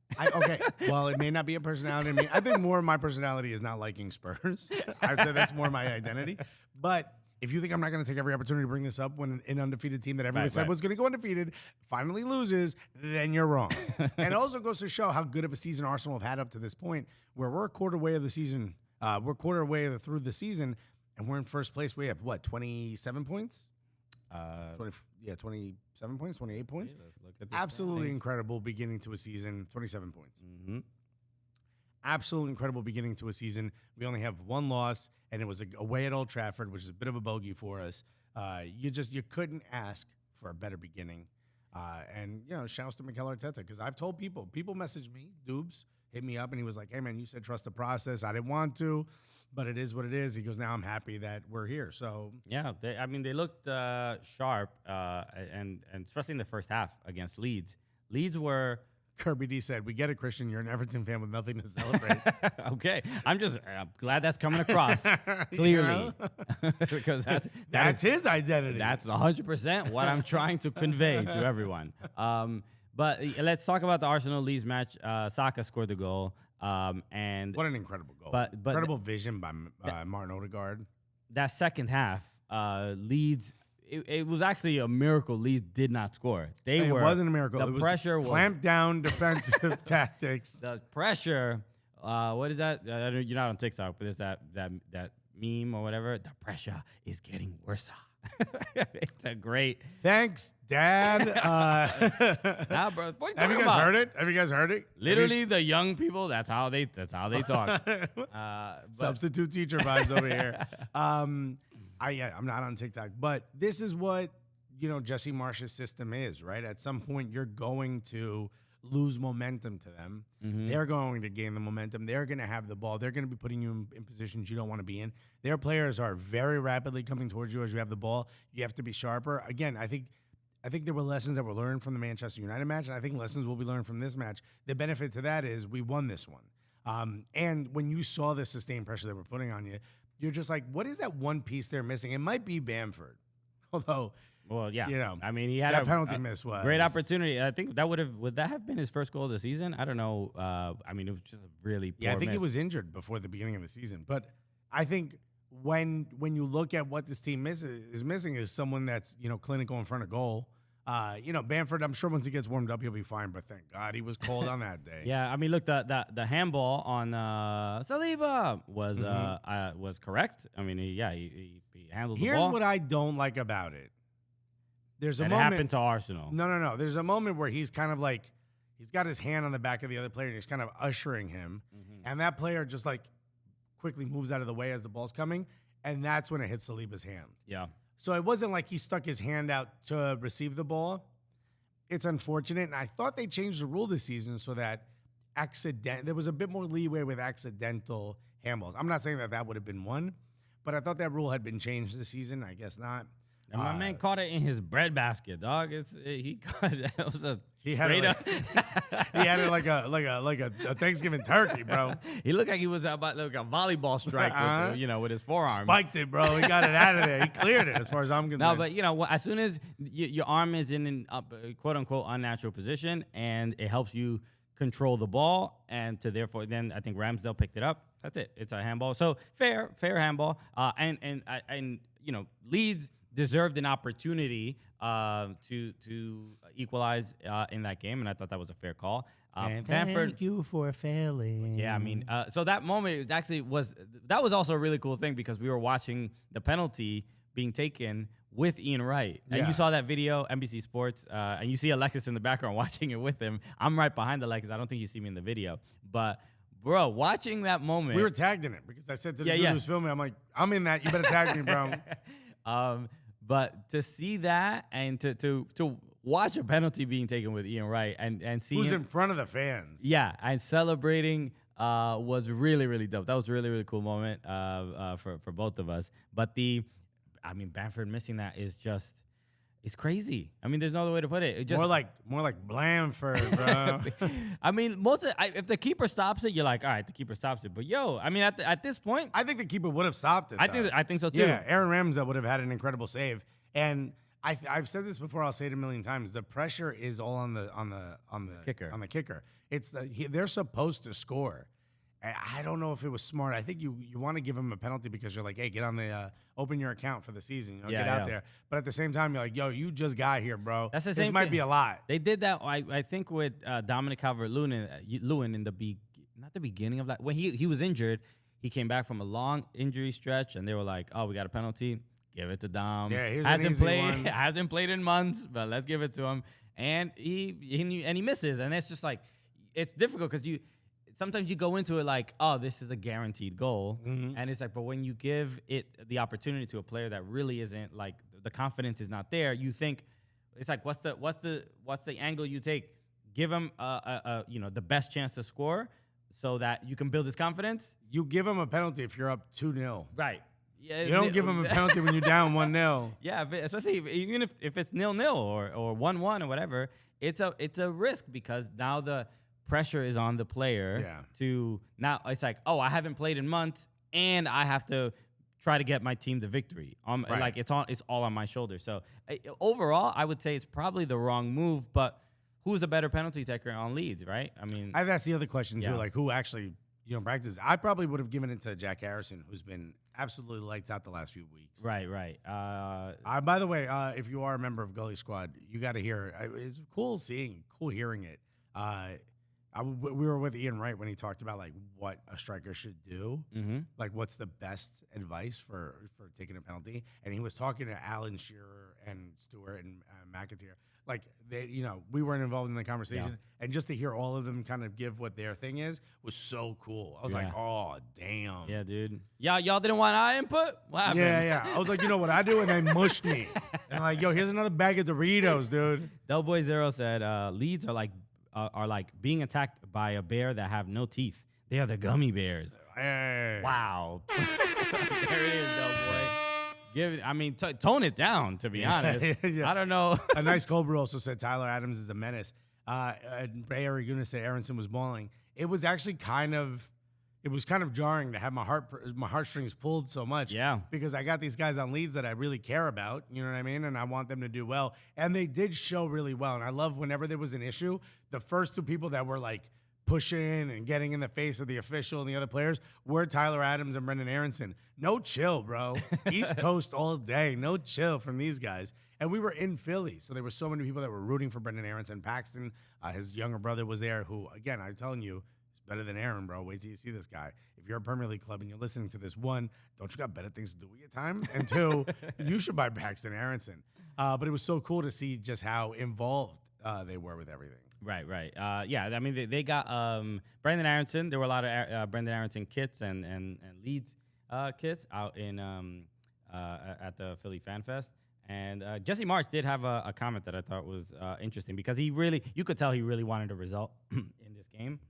Well, it may not be a personality. I think more of my personality is not liking Spurs. I'd say that's more my identity. But if you think I'm not going to take every opportunity to bring this up when an undefeated team that everyone said was going to go undefeated finally loses, then you're wrong. And it also goes to show how good of a season Arsenal have had up to this point, where we're a quarter way of the season. We're quarter way through the season, and we're in first place. We have, 27 points? 27 points, 28 points. Absolutely incredible beginning to a season. 27 points. Mm-hmm. Absolutely incredible beginning to a season. We only have one loss, and it was away at Old Trafford, which is a bit of a bogey for us. You couldn't ask for a better beginning. And shouts to Mikel Arteta, because I've told people messaged me, Doobs hit me up, and he was like, "Hey man, you said trust the process. I didn't want to, but it is what it is." He goes, "Now I'm happy that we're here." So yeah, they looked sharp, and especially in the first half against Leeds. Leeds were. Kirby D said, "We get it, Christian. You're an Everton fan with nothing to celebrate." Okay, I'm glad that's coming across clearly, because that's his identity. That's 100% what I'm trying to convey to everyone. But let's talk about the Arsenal Leeds match. Saka scored the goal, and what an incredible goal! But incredible vision by Martin Odegaard. That second half, Leeds it was actually a miracle Leeds did not score. It wasn't a miracle. The it was pressure was clamped down defensive tactics. The pressure. What is that? You're not on TikTok, but it's that meme or whatever. The pressure is getting worse. It's a great. Thanks, Dad. Nah, bro. What are you Have you talking guys about? heard it? Have you guys heard it? Literally, the young people. That's how they talk. Substitute teacher vibes over here. I'm not on TikTok, but this is what Jesse Marsh's system is, right? At some point, you're going to lose momentum to them. Mm-hmm. They're going to gain the momentum. They're going to have the ball. They're going to be putting you in positions you don't want to be in. Their players are very rapidly coming towards you as you have the ball. You have to be sharper. Again, I think there were lessons that were learned from the Manchester United match, and I think lessons will be learned from this match. The benefit to that is we won this one. And when you saw the sustained pressure that we're putting on you, you're just like, what is that one piece they're missing? It might be Bamford, although. Well, yeah. I mean, he had that penalty miss was great opportunity. I think that would that have been his first goal of the season? I don't know. I mean, it was just a really poor I think miss. he was injured before the beginning of the season. But I think when you look at what this team is missing is someone that's clinical in front of goal. Bamford, I'm sure once he gets warmed up, he'll be fine. But thank God he was cold on that day. Yeah, I mean, look, the handball on Saliba was correct. I mean, he handled the ball. Here's what I don't like about it. There's a moment. It happened to Arsenal. No. There's a moment where he's kind of like, he's got his hand on the back of the other player and he's kind of ushering him. Mm-hmm. And that player just like quickly moves out of the way as the ball's coming. And that's when it hits Saliba's hand. Yeah. So it wasn't like he stuck his hand out to receive the ball. It's unfortunate. And I thought they changed the rule this season so that there was a bit more leeway with accidental handballs. I'm not saying that would have been one, but I thought that rule had been changed this season. I guess not. And my man caught it in his bread basket, dog. He caught it. It was a he had it like a Thanksgiving turkey, bro. He looked like he was about like a volleyball strike with his forearm. Spiked it, bro. He got it out of there. He cleared it, as far as I'm concerned. No, but as soon as your arm is in an quote unquote unnatural position, and it helps you control the ball, and therefore then I think Ramsdale picked it up. That's it. It's a handball. So fair handball. And Leeds deserved an opportunity to equalize in that game, and I thought that was a fair call. And thank you for failing. Yeah, I mean, so that moment was also a really cool thing because we were watching the penalty being taken with Ian Wright, and you saw that video, NBC Sports, and you see Alexis in the background watching it with him. I'm right behind Alexis. I don't think you see me in the video, but. Bro, watching that moment. We were tagged in it because I said to the dude who was filming, I'm like, I'm in that. You better tag me, bro. But to see that and to watch a penalty being taken with Ian Wright and see who's him, in front of the fans. Yeah, and celebrating was really, really dope. That was a really, really cool moment for both of us. But Bamford missing that is just... It's crazy. I mean, there's no other way to put it. More like Blamford, bro. I mean, if the keeper stops it, you're like, all right, the keeper stops it. But I mean, at this point, I think the keeper would have stopped it. I think so too. Yeah, Aaron Ramsdale would have had an incredible save. And I've said this before. I'll say it a million times. The pressure is all on the kicker. On the kicker. They're supposed to score. I don't know if it was smart. I think you want to give him a penalty because you're like, hey, get on the open your account for the season. Get out there. But at the same time, you're like, yo, you just got here, bro. That's the same. This might be a lot. They did that. I think with Dominic Calvert-Lewin in not the beginning of that when he was injured. He came back from a long injury stretch, and they were like, oh, we got a penalty. Give it to Dom. Yeah, here's hasn't played. Hasn't played in months, but let's give it to him. And he misses, and it's just like it's difficult because sometimes you go into it like, oh, this is a guaranteed goal. Mm-hmm. And it's like, but when you give it the opportunity to a player that really isn't, like, the confidence is not there, you think, it's like, what's the angle you take? Give him the best chance to score so that you can build his confidence. You give him a penalty if you're up 2-0. Right. Yeah, you don't give him a penalty when you're down 1-0. Yeah, especially even if it's 0-0 or 1-1 or whatever, it's a risk because now the pressure is on the player to now it's like, oh, I haven't played in months and I have to try to get my team the victory. Right. Like it's all on my shoulders. So overall, I would say it's probably the wrong move, but who's a better penalty taker on Leeds, right? I mean, that's the other question too. Like who actually, you don't practice. I probably would have given it to Jack Harrison, who's been absolutely lights out the last few weeks. Right. By the way, if you are a member of Gully Squad, you got to hear. It's cool hearing it. We were with Ian Wright when he talked about like what a striker should do, like what's the best advice for taking a penalty, and he was talking to Alan Shearer and Stewart and McAteer. Like we weren't involved in the conversation, and just to hear all of them kind of give what their thing is was so cool. I was like, oh damn, yeah, dude. Y'all didn't want our input? What happened? Yeah. I was like, you know what I do, and they mushed me. And I'm like, yo, here's another bag of Doritos, dude. Doughboy Zero said, Leeds are like being attacked by a bear that have no teeth. They are the gummy bears. Hey. Wow. There it is, Doughboy. Tone it down, to be honest. Yeah. I don't know. A nice cold brew also said Tyler Adams is a menace. And Bay Araguna said Aronson was balling. It was actually kind of jarring to have my heartstrings pulled so much. Yeah. Because I got these guys on Leeds that I really care about, you know what I mean? And I want them to do well. And they did show really well. And I love whenever there was an issue, the first two people that were like pushing and getting in the face of the official and the other players were Tyler Adams and Brendan Aronson. No chill, bro. East Coast all day. No chill from these guys. And we were in Philly, so there were so many people that were rooting for Brendan Aronson. Paxton, his younger brother, was there, who, again, I'm telling you, is better than Aaron, bro. Wait till you see this guy. If you're a Premier League club and you're listening to this, one, don't you got better things to do with your time? And two, you should buy Paxton Aronson. But it was so cool to see just how involved they were with everything. Right. They got Brendan Aronson. There were a lot of Brendan Aronson kits and Leeds kits out in at the Philly Fan Fest. And Jesse March did have a comment that I thought was interesting because you could tell he really wanted a result in this game.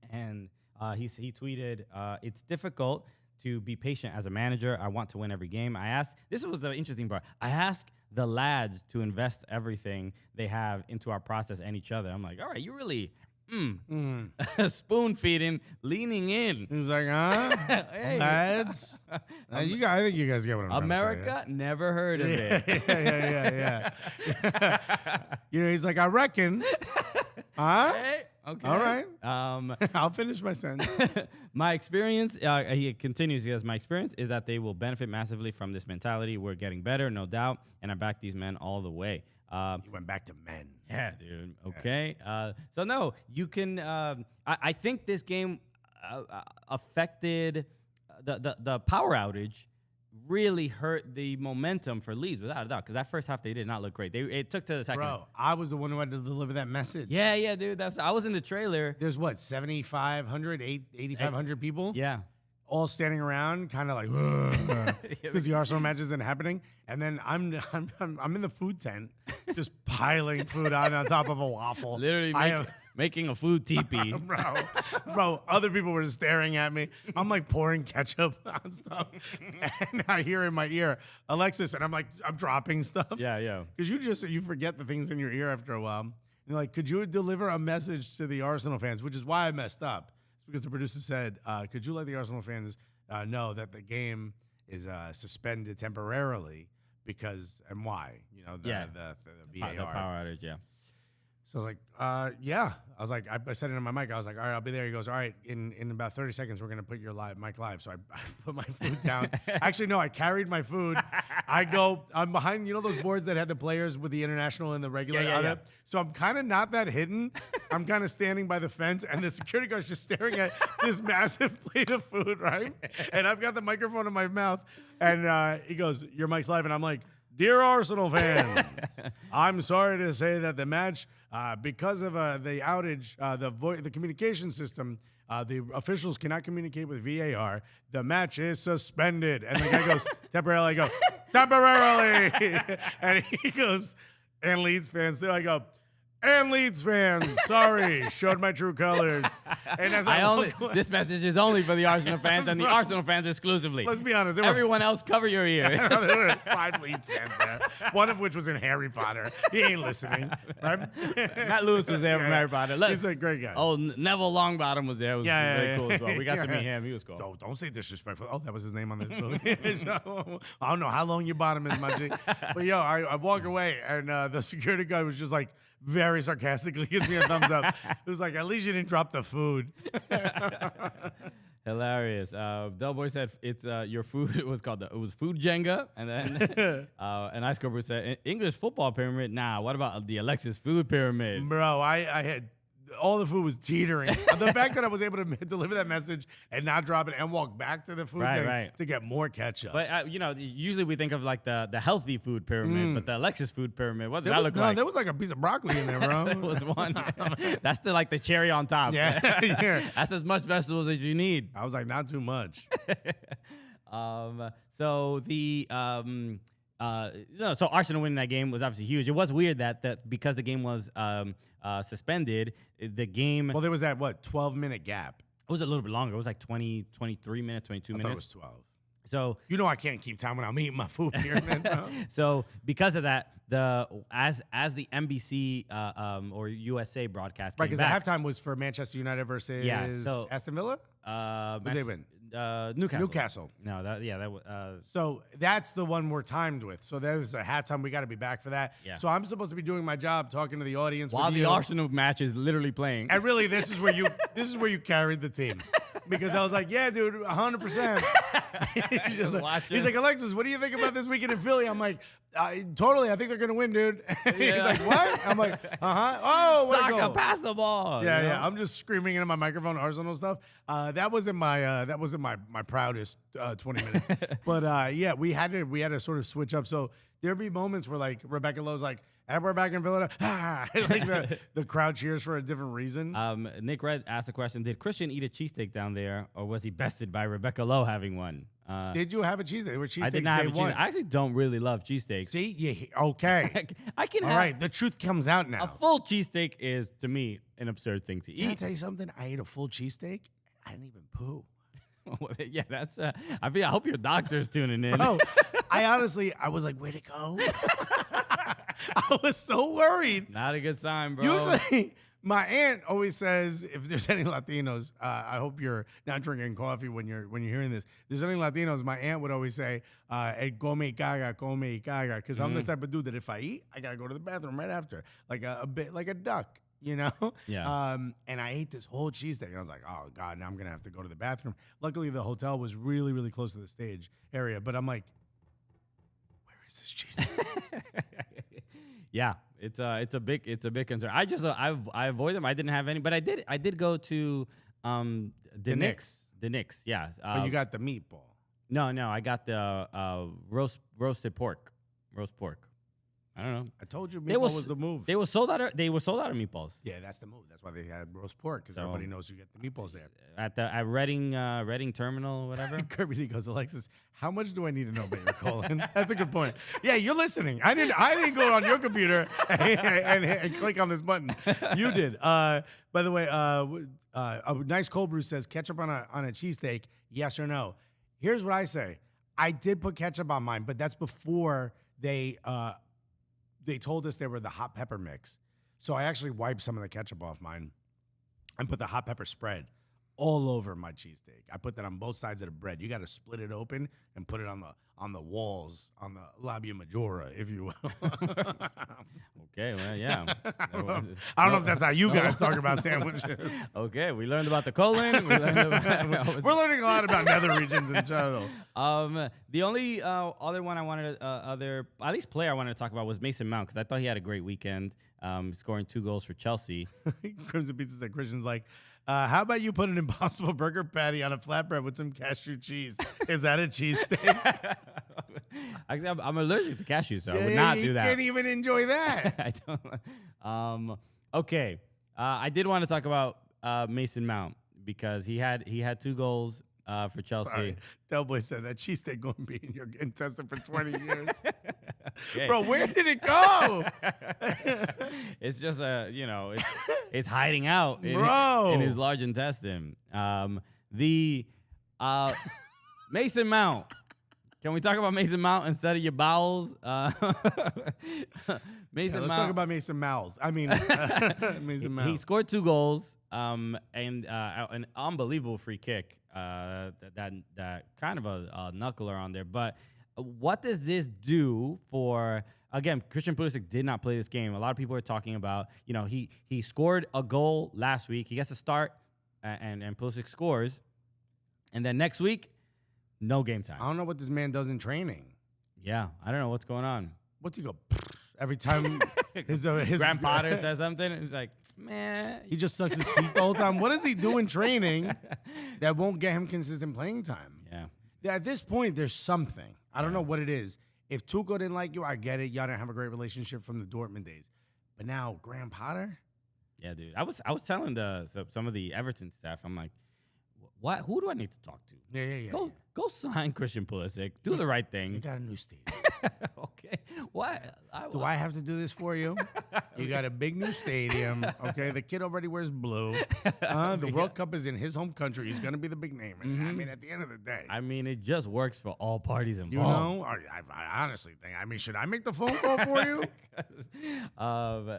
And he tweeted, "It's difficult to be patient as a manager. I want to win every game. This was the interesting part. I ask the lads to invest everything they have into our process and each other." I'm like, all right, you really spoon feeding, leaning in. He was like, huh? Hey. Lads? I think you guys get what I'm America trying to say. Never heard of it. Yeah. He's like, I reckon. Huh? Hey, okay. All right. I'll finish my sentence. My experience, he continues, he says, my experience is that they will benefit massively from this mentality. We're getting better, no doubt, and I back these men all the way. You went back to men. Yeah, dude. Okay. So, no, you can I think this game affected the power outage really hurt the momentum for Leeds, without a doubt, because that first half they did not look great. It took to the second. Bro, I was the one who had to deliver that message. Yeah, dude. I was in the trailer. There's what, 7,500, 8,500 people? Yeah. All standing around, kind of like, because the Arsenal match isn't happening. And then I'm in the food tent, just piling food on top of a waffle. Literally making a food teepee. Bro, other people were staring at me. I'm like pouring ketchup on stuff. And I hear in my ear, Alexis, and I'm dropping stuff. Yeah. Because you forget the things in your ear after a while. And you're like, could you deliver a message to the Arsenal fans? Which is why I messed up. It's because the producer said, could you let the Arsenal fans know that the game is suspended temporarily and why? The VAR. The power outage, yeah. So I was like, yeah. I was like, I said it in my mic. I was like, all right, I'll be there. He goes, all right, in about 30 seconds, we're going to put your mic live. So I put my food down. Actually, no, I carried my food. I'm behind, those boards that had the players with the international and the regular on it. So I'm kind of not that hidden. I'm kind of standing by the fence, and the security guard's just staring at this massive plate of food, right? And I've got the microphone in my mouth, and he goes, your mic's live. And I'm like, dear Arsenal fans, I'm sorry to say that the match, because of the outage, the communication system, the officials cannot communicate with VAR. The match is suspended. And the guy goes, temporarily. I go, temporarily. And he goes, and Leeds fans too. I go, and Leeds fans, sorry, showed my true colors. And as this message is only for the Arsenal fans and the Arsenal fans exclusively. Let's be honest. Everyone else, cover your ears. There were 5 Leeds fans there, one of which was in Harry Potter. He ain't listening, right? Matt Lewis was there from Harry Potter. He's a great guy. Oh, Neville Longbottom was there. It was really cool as well. We got to meet him. He was cool. Don't say disrespectful. Oh, that was his name on the movie. So, I don't know how long your bottom is, my G. But, I walk away, and the security guy was just like, very sarcastically gives me a thumbs up. It was like, at least you didn't drop the food. Hilarious. Delboy said it's your food. It was food Jenga, and then and Ice Cobra said English football pyramid. Nah, what about the Alexis food pyramid? Bro, I had all the food was teetering. The fact that I was able to deliver that message and not drop it and walk back to the food thing to get more ketchup. But usually we think of like the healthy food pyramid, but the Alexis food pyramid. What does that look like? There was like a piece of broccoli in there, bro. There was one. That's the cherry on top. Yeah. That's as much vegetables as you need. I was like, not too much. So Arsenal winning that game was obviously huge. It was weird that because the game was suspended, the game. Well, there was that 12-minute gap. It was a little bit longer. It was like 23 minutes, 22 minutes. I thought it was 12. So I can't keep time when I'm eating my food pyramid. So because of that, as the NBC or USA broadcast came because the halftime was for Manchester United versus Aston Villa. Who they win? Newcastle. No, that was. So that's the one we're timed with. So there's a halftime. We got to be back for that. Yeah. So I'm supposed to be doing my job, talking to the audience while the Arsenal match is literally playing. And really, this is where you carried the team, because I was like, yeah, dude, 100%. He's like, Alexis, what do you think about this weekend in Philly? I'm like, totally. I think they're gonna win, dude. He's like, what? I'm like, Oh, Saka, pass the ball. Yeah. I'm just screaming into my microphone, Arsenal stuff. That wasn't my proudest 20 minutes. But we had to sort of switch up. So there'd be moments where like Rebecca Lowe's like, and we're back in Philadelphia. Like the crowd cheers for a different reason. Nick Red asked the question: did Christian eat a cheesesteak down there, or was he bested by Rebecca Lowe having one? Did you have a cheesesteak? Were cheesesteaks I did not have a day one? cheesesteak. I actually don't really love cheesesteaks. See, yeah, okay. I can. All right, the truth comes out now. A full cheesesteak is to me an absurd thing to eat. Can I tell you something? I ate a full cheesesteak. I didn't even poo. Yeah, that's. I hope your doctor's tuning in. Bro, I was like, where'd it go? I was so worried. Not a good sign, bro. Usually, my aunt always says, if there's any Latinos, I hope you're not drinking coffee when you're hearing this. If there's any Latinos, my aunt would always say, "El come y caga," because I'm the type of dude that if I eat, I gotta go to the bathroom right after, like a bit like a duck. Yeah. And I ate this whole cheesesteak, and I was like, oh, God, now I'm going to have to go to the bathroom. Luckily, the hotel was really, really close to the stage area, but I'm like, where is this cheesesteak? Yeah, it's a big concern. I avoid them. I didn't have any, but I did go to the Knicks. The Knicks, yeah. But you got the meatball. No, I got the roast pork. I don't know. I told you meatball was the move. They were sold out of meatballs. Yeah, that's the move. That's why they had roast pork, because everybody knows you get the meatballs there. At Reading Terminal, whatever. Kirby goes, Alexis, how much do I need to know about your colon? That's a good point. Yeah, you're listening. I didn't go on your computer and click on this button. You did. By the way, a nice cold brew says ketchup on a cheesesteak. Yes or no? Here's what I say. I did put ketchup on mine, but that's before they told us they were the hot pepper mix. So I actually wiped some of the ketchup off mine and put the hot pepper spread all over my cheesesteak. I put that on both sides of the bread. You got to split it open and put it on the walls, on the labia majora, if you will. Okay, well, yeah. I don't know if that's how you guys talk about sandwiches. Okay, we learned about the colon. We're learning a lot about nether regions in general. The only other one I wanted, at least player I wanted to talk about was Mason Mount, because I thought he had a great weekend, scoring 2 goals for Chelsea. Crimson Pizza said, Christian's like, how about you put an Impossible Burger patty on a flatbread with some cashew cheese? Is that a cheesesteak? I'm allergic to cashew, so I would not do that. You can't even enjoy that. I don't. Okay. I did want to talk about Mason Mount, because he had 2 goals for Chelsea. Sorry. Delboy said that cheesesteak going to be in your intestine for 20 years. Okay. Bro, where did it go? It's just it's hiding out in his large intestine. Mason Mount. Can we talk about Mason Mount instead of your bowels? Let's talk about Mason Mount. Mason Mount. He scored 2 goals and an unbelievable free kick. That kind of a knuckler on there. But what does this do for again, Christian Pulisic did not play this game. A lot of people are talking about, he scored a goal last week. He gets a start, and Pulisic scores. And then next week, no game time. I don't know what this man does in training. Yeah, I don't know what's going on. What's he go every time his Graham Potter says something? It's like, man. He just sucks his teeth the whole time. What does he do in training that won't get him consistent playing time? Yeah. At this point, there's something. I don't know what it is. If Tuchel didn't like you, I get it. Y'all didn't have a great relationship from the Dortmund days. But now, Graham Potter? Yeah, dude. I was telling some of the Everton staff, I'm like, what? Who do I need to talk to? Yeah. Go sign Christian Pulisic. Do the right thing. You got a new stadium. Okay. What? Do I have to do this for you? You got a big new stadium. Okay. The kid already wears blue. The World Cup is in his home country. He's going to be the big name. And I mean, at the end of the day. I mean, it just works for all parties involved. You know? I honestly think. I mean, should I make the phone call for you?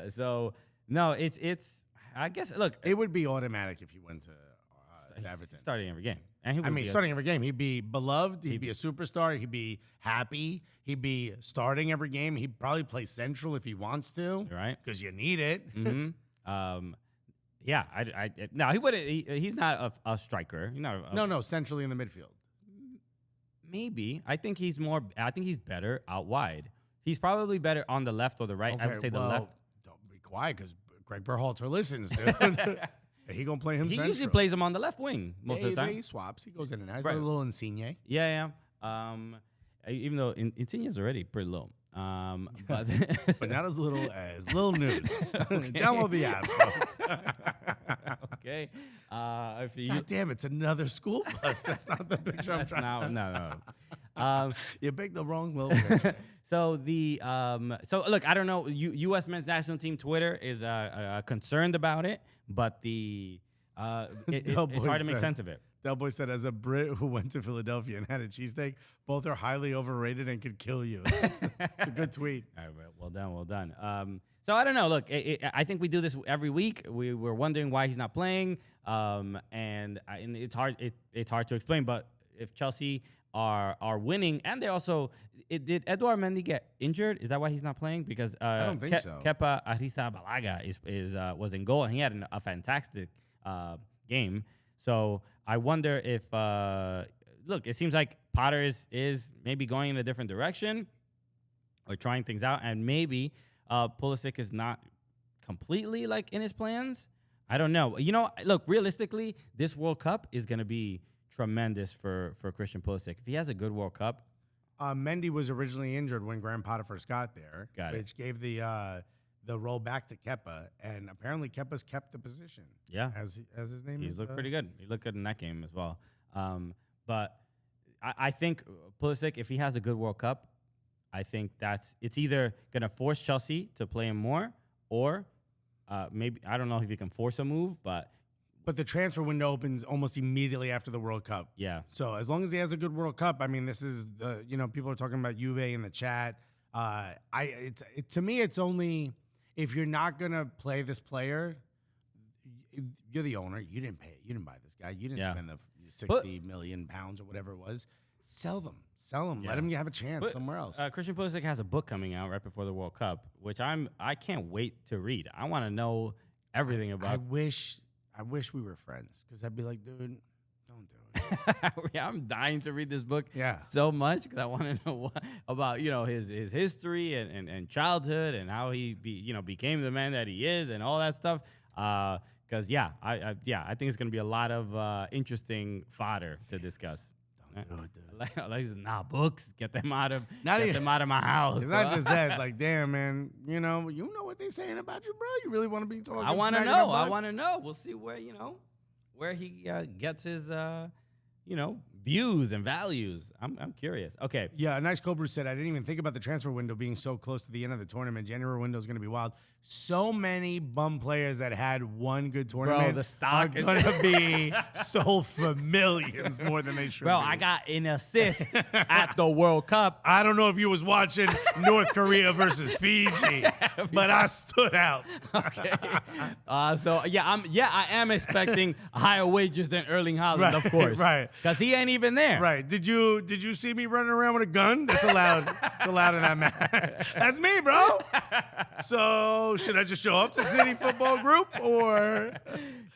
So, no, it's. I guess, look. It would be automatic if he went to Everton. Starting every game. And starting every game. He'd be beloved. He'd be a superstar. He'd be happy. He'd be starting every game. He'd probably play central if he wants to. Right. Because you need it. Yeah. No, he wouldn't. He's not a striker. He's not No, centrally in the midfield. Maybe. I think he's better out wide. He's probably better on the left or the right. Okay, I would say the left. Don't be quiet because Greg Berhalter listens, dude. He gonna play him He central. usually plays him on the left wing most of the time. He swaps. He goes in and out. He's Right. a little Insigne. Yeah. Even though Insigne's already pretty low. But but not as little as Lil News. Download the app, folks. Okay. God damn, it's another school bus. That's not the picture I'm trying. No. You picked the wrong little picture. So look, I don't know. U.S. men's national team Twitter is concerned about it, but it's hard to make sense of it. Del Boy said, as a Brit who went to Philadelphia and had a cheesesteak, both are highly overrated and could kill you. It's a good tweet. All right, well done. So I don't know. Look, I think we do this every week. We're wondering why he's not playing, and it's hard. It's hard to explain. But if Chelsea are winning, and they also did Eduard Mendy get injured? Is that why he's not playing? Because I don't think so. Kepa Arrizabalaga was in goal, and he had a fantastic game. So I wonder if look, it seems like Potter is maybe going in a different direction or trying things out, and maybe Pulisic is not completely like in his plans. I don't know. Look, realistically, this World Cup is going to be tremendous for Christian Pulisic. If he has a good World Cup. Mendy was originally injured when Graham Potter first got there, which gave the role back to Kepa, and apparently Kepa's kept the position. Yeah, as his name. He's looked pretty good. He looked good in that game as well. But I think Pulisic, if he has a good World Cup, I think it's either gonna force Chelsea to play him more, or maybe I don't know if he can force a move, but the transfer window opens almost immediately after the World Cup. Yeah. So as long as he has a good World Cup, I mean, this is people are talking about Juve in the chat. To me, it's only if you're not gonna play this player, you're the owner. You didn't pay it. You didn't buy this guy. You didn't spend the 60 million pounds or whatever it was. Sell them. Yeah. Let him have a chance somewhere else. Christian Pulisic has a book coming out right before the World Cup, which I can't wait to read. I want to know everything about. I wish we were friends because I'd be like, dude, don't do it. I'm dying to read this book so much because I want to know about his history and childhood and how he became the man that he is and all that stuff. Because I think it's gonna be a lot of interesting fodder to discuss. Don't do it, dude. Like books. Get them out of my house. It's not just that. It's like, damn, man. You know what they saying about you, bro. You really want to be talking? I want to know. I want to know. We'll see where he gets his views and values. I'm curious. Okay. Yeah, a nice Cobra said, I didn't even think about the transfer window being so close to the end of the tournament. January window is going to be wild. So many bum players that had one good tournament Bro, the stock are going to be sold for millions more than they should Bro, be. I got an assist at the World Cup. I don't know if you was watching North Korea versus Fiji, but I stood out. Okay. I am expecting higher wages than Erling Haaland, of course. Right. because he ain't even there. Right. Did you see me running around with a gun? That's allowed. It's allowed in that match. That's me, bro. So should I just show up to City Football Group or?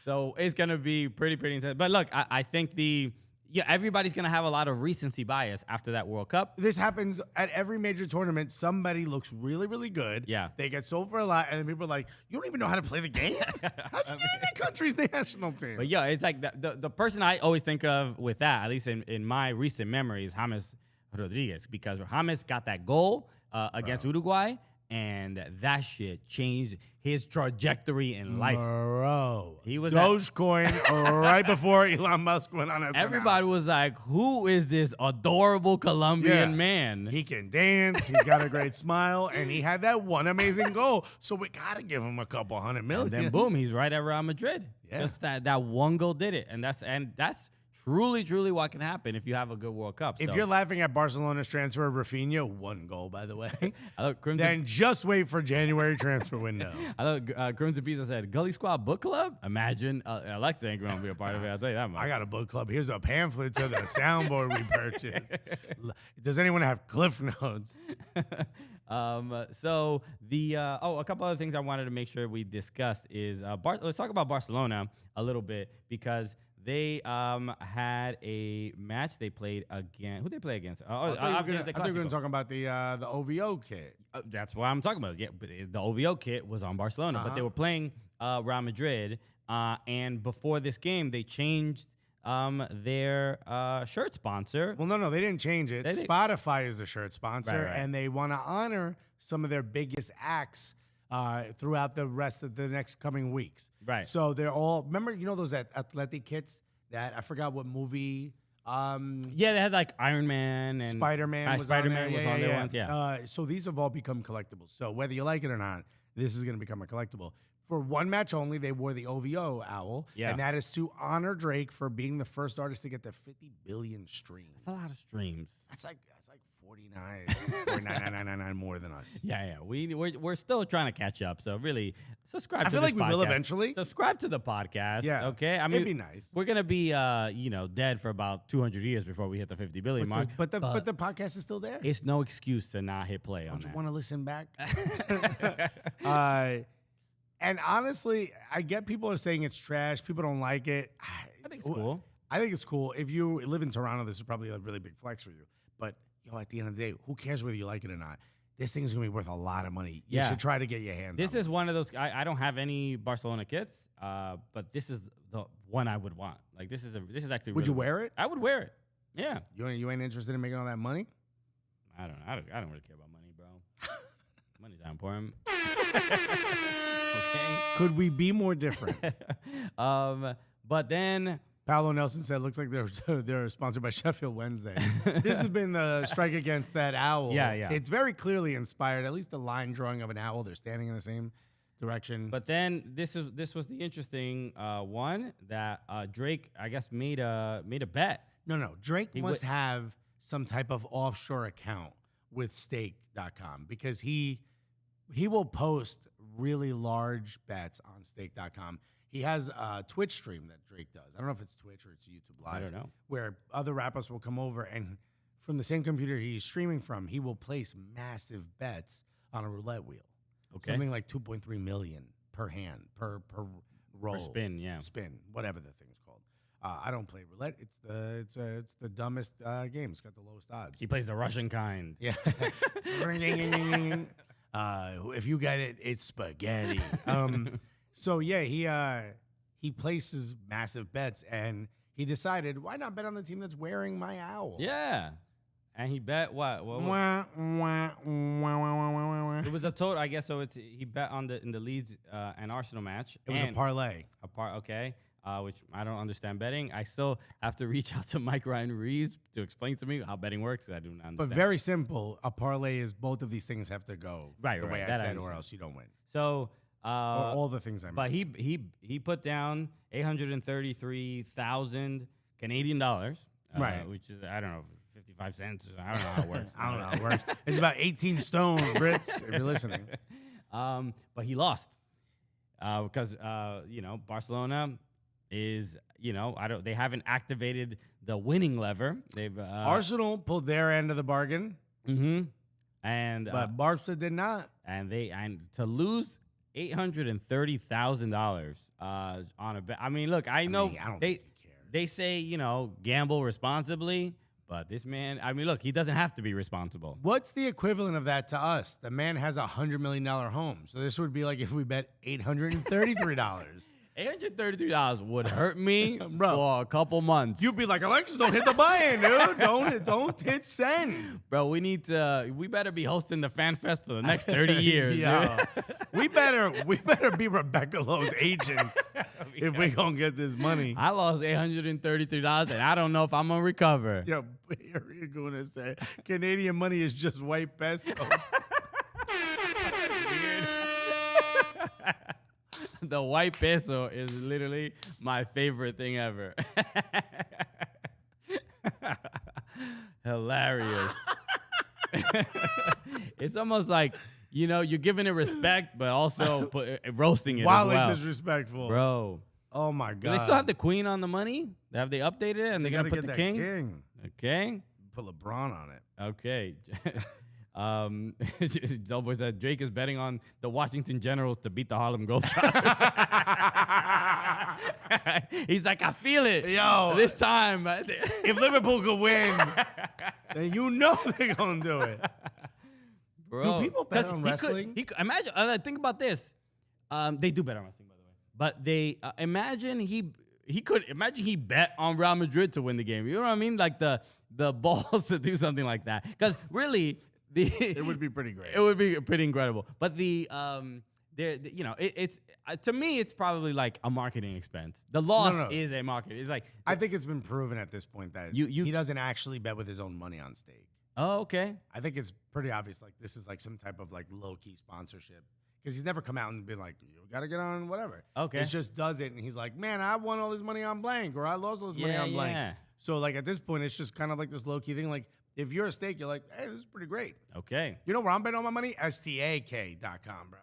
So it's gonna be pretty intense. But look, I think everybody's gonna have a lot of recency bias after that World Cup. This happens at every major tournament. Somebody looks really, really good. Yeah. They get sold for a lot, and then people are like, you don't even know how to play the game? How'd you get in the country's national team? But it's like the person I always think of with that, at least in my recent memory, is James Rodriguez, because James got that goal against Uruguay, and that shit changed his trajectory in life. Bro. He was Dogecoin right before Elon Musk went on SNL. Everybody was like, who is this adorable Colombian man? He can dance. He's got a great smile. And he had that one amazing goal. So we got to give him a couple $100 million. And then boom, he's right at Real Madrid. Yeah. Just that one goal did it. And that's truly what can happen if you have a good World Cup. If you're laughing at Barcelona's transfer of Rafinha, one goal, by the way, then just wait for January transfer window. I thought Crimson Pizza said, Gully Squad Book Club? Imagine Alexa ain't going to be a part of it. I'll tell you that much. I got a book club. Here's a pamphlet to the soundboard we purchased. Does anyone have Cliff Notes? So a couple other things I wanted to make sure we discussed is let's talk about Barcelona a little bit, because they had a match they played against. Who they play against? I thought you were going to talk about the OVO kit. That's what I'm talking about. Yeah, but the OVO kit was on Barcelona, but they were playing Real Madrid. And before this game, they changed their shirt sponsor. Well, no, they didn't change it. Spotify is the shirt sponsor, right. And they want to honor some of their biggest acts throughout the rest of the next coming weeks. Right. So they're all, remember, those athletic kits that I forgot what movie. They had like Iron Man and Spider-Man was on there ones. Yeah. So these have all become collectibles. So whether you like it or not, this is going to become a collectible. For one match only, they wore the OVO owl, and that is to honor Drake for being the first artist to get to 50 billion streams. That's a lot of streams. That's like 49 more than us. Yeah. We're still trying to catch up. So really, subscribe to I feel this like we podcast. will eventually. Subscribe to the podcast. Yeah. Okay. I mean, it'd be nice. We're gonna be dead for about 200 years before we hit the 50 billion mark. But the podcast is still there. It's no excuse to not hit play on that. Don't you want to listen back? And honestly, I get people are saying it's trash. People don't like it. I think it's cool. I think it's cool. If you live in Toronto, this is probably a really big flex for you. But at the end of the day, who cares whether you like it or not? This thing is going to be worth a lot of money. You should try to get your hands on it. This is one of those. I don't have any Barcelona kits, but this is the one I would want. Like this is actually. Would you wear it? I would wear it. Yeah. You ain't interested in making all that money? I don't really care about money, bro. Money's not important. Okay. Could we be more different? But then Paolo Nelson said, "Looks like they're sponsored by Sheffield Wednesday." This has been the strike against that owl. Yeah. It's very clearly inspired. At least the line drawing of an owl. They're standing in the same direction. But then this was the interesting one that Drake, I guess, made a bet. No. Drake must have some type of offshore account with Stake.com because he will post really large bets on Stake.com. He has a Twitch stream that Drake does. I don't know if it's Twitch or it's YouTube Live. I don't know. Where other rappers will come over and from the same computer he's streaming from, he will place massive bets on a roulette wheel. Okay. Something like 2.3 million per hand, per roll. Per spin, yeah. Spin, whatever the thing's called. I don't play roulette. It's the dumbest game. It's got the lowest odds. He plays the Russian kind. Yeah. If you get it, it's spaghetti. So yeah, he places massive bets, and he decided, why not bet on the team that's wearing my owl? Yeah, and he bet what? It was a total. I guess so. He bet on in the Leeds and Arsenal match. It was a parlay. Okay. Which I don't understand betting. I still have to reach out to Mike Ryan Reeves to explain to me how betting works. I do not understand. But very simple. A parlay is both of these things have to go the way I said, or else you don't win. So or all the things I meant. But he put down $833,000 Canadian dollars, right? Which is, I don't know, 55 cents. I don't know how it works. I don't know how it works. It's about 18 stone, Brits, if you're listening. But he lost because Barcelona is They haven't activated the winning lever. They've Arsenal pulled their end of the bargain. Mm-hmm. And but Barca did not. And to lose $830,000 on a bet. I mean, look, I know I don't think he cared. They say, gamble responsibly, but this man, I mean, look, he doesn't have to be responsible. What's the equivalent of that to us? The man has $100 million home. So this would be like if we bet $833. $833 would hurt me Bro, for a couple months. You'd be like, Alexis, don't hit the buy-in, dude. Don't hit send. Bro, we better be hosting the Fan Fest for the next 30 years. Yeah. we better be Rebecca Lowe's agents if we gonna get this money. I lost $833 and I don't know if I'm gonna recover. Yo, you're gonna say Canadian money is just white pesos. The white peso is literally my favorite thing ever. Hilarious. It's almost like, you're giving it respect, but also roasting it Wildly as well. Disrespectful. Bro. Oh, my God. Do they still have the queen on the money? Have they updated it? And they're going to put the king? Okay. Put LeBron on it. Okay. Delboy said Drake is betting on the Washington Generals to beat the Harlem Globetrotters. He's like, I feel it. Yo, this time. If Liverpool could win, then they're gonna do it. Bro, do people bet on wrestling? Imagine. Think about this. They do bet on wrestling, by the way. But they imagine he bet on Real Madrid to win the game. You know what I mean? Like the balls to do something like that. Because really. It would be pretty great. It would be pretty incredible. But it's to me, it's probably like a marketing expense. The loss is a marketing. It's like I think it's been proven at this point that he doesn't actually bet with his own money on stake. Oh, okay. I think it's pretty obvious. Like this is like some type of like low key sponsorship because he's never come out and been like, you got to get on whatever. Okay. It just does it, and he's like, man, I won all this money on blank, or I lost all this money on blank. Yeah. So like at this point, it's just kind of like this low key thing, like. If you're a stake, you're like, hey, this is pretty great. Okay. You know where I'm betting all my money? STAK.com, bro.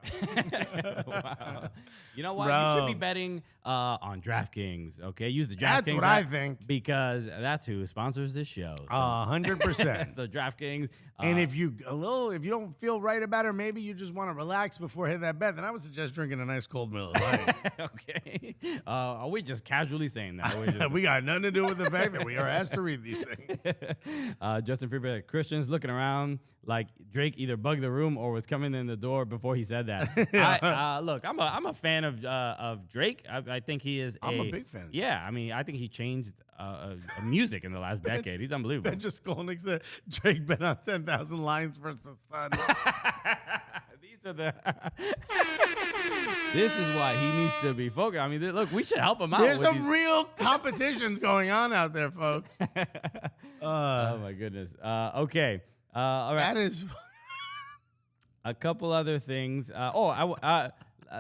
Wow. You know what? You should be betting on DraftKings, okay? Use the DraftKings That's what I think. Because that's who sponsors this show. So. 100%. So DraftKings. And if you don't feel right about it, or maybe you just want to relax before hitting that bet, then I would suggest drinking a nice cold Miller Lite. Okay. Are we just casually saying that? We got nothing to do with the fact that we are asked to read these things. Justin Freeberg, Christian's looking around like Drake either bugged the room or was coming in the door before he said that. Look, I'm a fan of Drake. I think he is. I'm a big fan. Yeah, I mean, I think he changed music in the last decade. He's unbelievable. Ben just Skolnick said Drake bet on 10,000 lines versus the Sun. These are the. This is why he needs to be focused. I mean, look, we should help him out. There's some real competitions going on out there, folks. Oh my goodness. Okay. All right. That is a couple other things.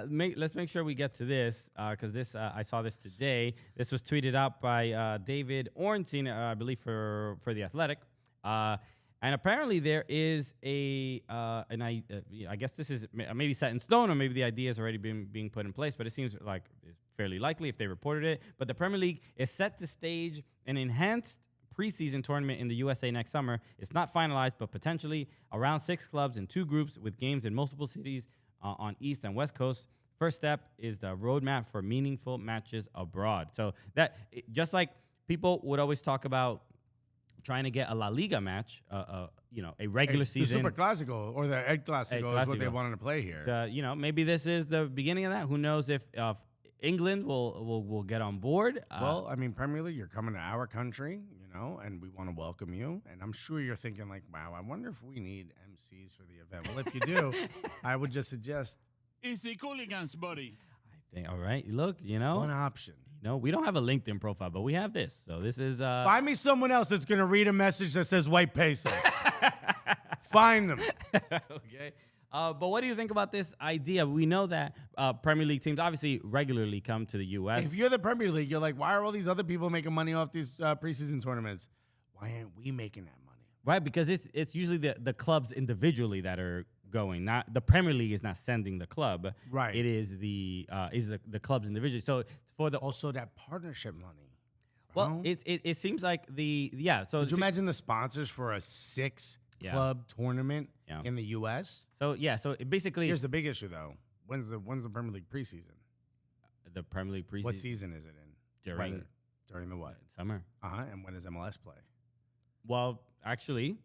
Let's make sure we get to this because this I saw this today. This was tweeted out by David Ornstein, I believe for The Athletic. And apparently there is I guess this is maybe set in stone, or maybe the idea has already been being put in place, but it seems like it's fairly likely if they reported it. But the Premier League is set to stage an enhanced preseason tournament in the USA next summer. It's not finalized, but potentially around 6 clubs in 2 groups with games in multiple cities on East and West Coast. First step is the roadmap for meaningful matches abroad. So that just like people would always talk about trying to get a La Liga match, a regular season. The Super Clásico or the El Clásico is what they wanted to play here. Maybe this is the beginning of that. Who knows if England will get on board. Well, I mean, Premier League, you're coming to our country, and we want to welcome you. And I'm sure you're thinking like, wow, I wonder if we need MCs for the event. Well, if you do, I would just suggest. It's the Cooligans, buddy. I think, all right, look, one option. We don't have a LinkedIn profile, but we have this. So this is. Find me someone else that's going to read a message that says white pesos. Find them. Okay. But what do you think about this idea? We know that Premier League teams obviously regularly come to the U.S. If you're the Premier League, you're like, why are all these other people making money off these preseason tournaments? Why aren't we making that money? Right, because it's usually the clubs individually that are going. Not the Premier League is not sending the club. Right. It is the clubs individually. So for the also that partnership money. Well, it seems like So Could you imagine the sponsors for a 6-club tournament in the U.S.? So it basically Here's the big issue though. When's the Premier League preseason? the Premier League preseason. What season is it in? During the what? Summer. And when does MLS play? Well, actually,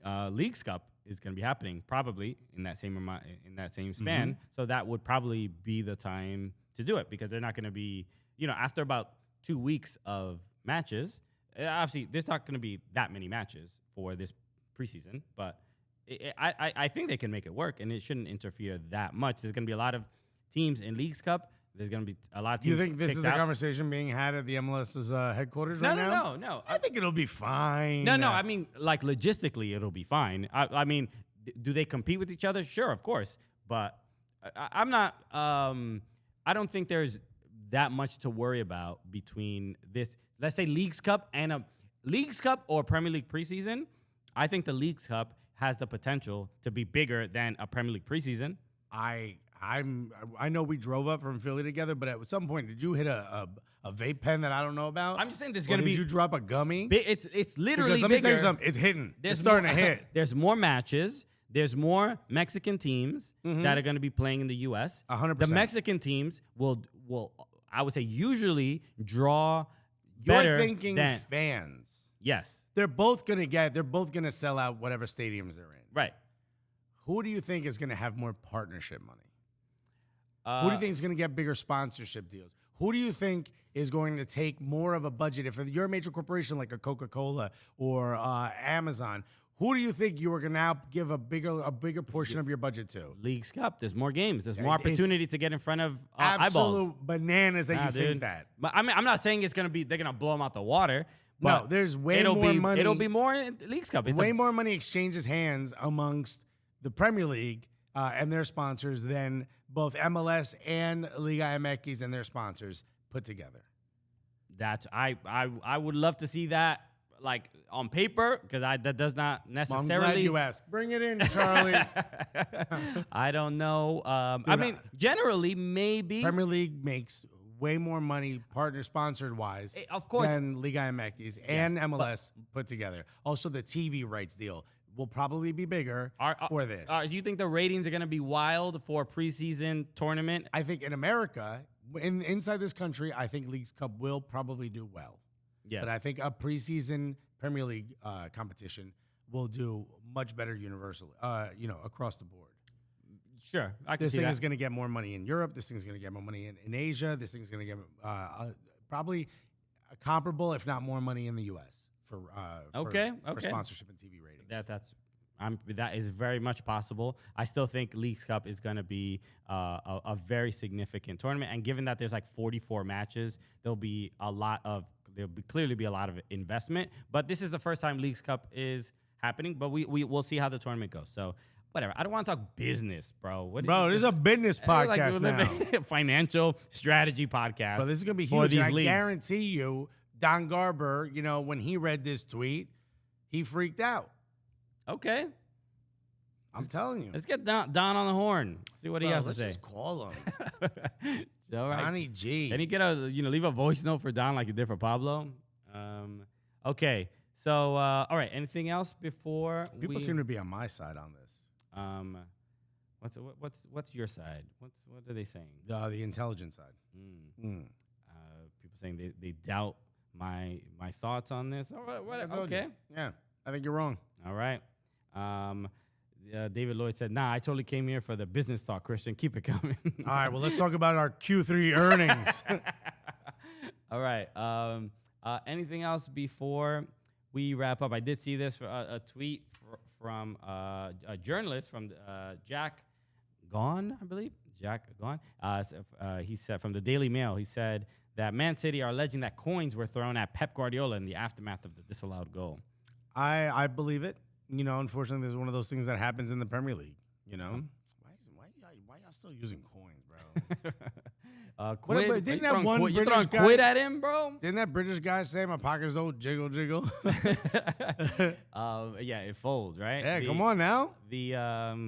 Leagues Cup is going to be happening probably in that same span. So that would probably be the time to do it because they're not going to be, after about 2 weeks of matches. Obviously, there's not going to be that many matches for this preseason, but I think they can make it work, and it shouldn't interfere that much. There's going to be a lot of teams in Leagues Cup. There's going to be a lot of teams. Do you think this is a conversation being had at the MLS's headquarters right now? No. I think it'll be fine. No. I mean, like logistically, it'll be fine. I mean, do they compete with each other? Sure, of course. But I'm not. I don't think there's that much to worry about between this. Let's say Leagues Cup and a Leagues Cup or Premier League preseason. I think the Leagues Cup has the potential to be bigger than a Premier League preseason. I know we drove up from Philly together, but at some point, did you hit a vape pen that I don't know about? I'm just saying there's going to be. Did you drop a gummy? It's literally because let me tell you something. It's hitting. It's starting to hit. There's more matches. There's more Mexican teams that are going to be playing in the U.S. 100%. The Mexican teams will I would say usually draw better. You're thinking than fans. Yes. They're both gonna sell out whatever stadiums they're in. Right. Who do you think is gonna have more partnership money? Who do you think is gonna get bigger sponsorship deals? Who do you think is going to take more of a budget? If you're a major corporation like a Coca-Cola or Amazon, who do you think you are gonna now give a bigger portion of your budget to? Leagues Cup. There's more games. There's more opportunity to get in front of absolute eyeballs. Bananas that you think that. But I mean, I'm not saying they're gonna blow them out the water. No, there's way more money. It'll be more in Leagues Cup. Way more money exchanges hands amongst the Premier League and their sponsors than both MLS and Liga MX and their sponsors put together. That's I would love to see that like on paper because that does not necessarily. I'm glad you asked. Bring it in, Charlie. I don't know. I mean, generally maybe Premier League makes way more money partner-sponsored wise, of course, than Liga MX and MLS put together. Also, the TV rights deal will probably be bigger for this. Do you think the ratings are going to be wild for a preseason tournament? I think in America, inside this country, I think Leagues Cup will probably do well. Yes. But I think a preseason Premier League competition will do much better universally, across the board. Sure, I can this see thing that. is going to get more money in Europe. This thing is going to get more money in Asia. This thing is going to get probably comparable, if not more money in the U.S. for sponsorship and TV ratings. That is very much possible. I still think Leagues Cup is going to be a very significant tournament, and given that there's like 44 matches, there'll clearly be a lot of investment. But this is the first time Leagues Cup is happening. But we'll see how the tournament goes. So. Whatever. I don't want to talk business, bro. This is a business podcast now. Financial strategy podcast. But this is going to be huge. I guarantee you, Don Garber, when he read this tweet, he freaked out. Okay. I'm telling you. Let's get Don on the horn. See what he has to say. Let's just call him. All right. Donnie G. Can you leave a voice note for Don like you did for Pablo? Okay. So, all right. Anything else before People seem to be on my side on this. What's your side? What are they saying? The intelligence side. People saying they doubt my thoughts on this. Okay. Yeah, I think you're wrong. All right. David Lloyd said, "Nah, I totally came here for the business talk, Christian. Keep it coming." All right. Well, let's talk about our Q3 earnings. All right. Anything else before we wrap up? I did see this a tweet from a journalist from Jack Gaughan, I believe. Jack Gaughan. He said from the Daily Mail, he said that Man City are alleging that coins were thrown at Pep Guardiola in the aftermath of the disallowed goal. I believe it. Unfortunately, there's one of those things that happens in the Premier League. Why y'all still using coins, bro? Quid, didn't that one you British throwing guy, quid at him, bro? Didn't that British guy say my pockets don't jiggle? Yeah, it folds, right? Yeah, come on now.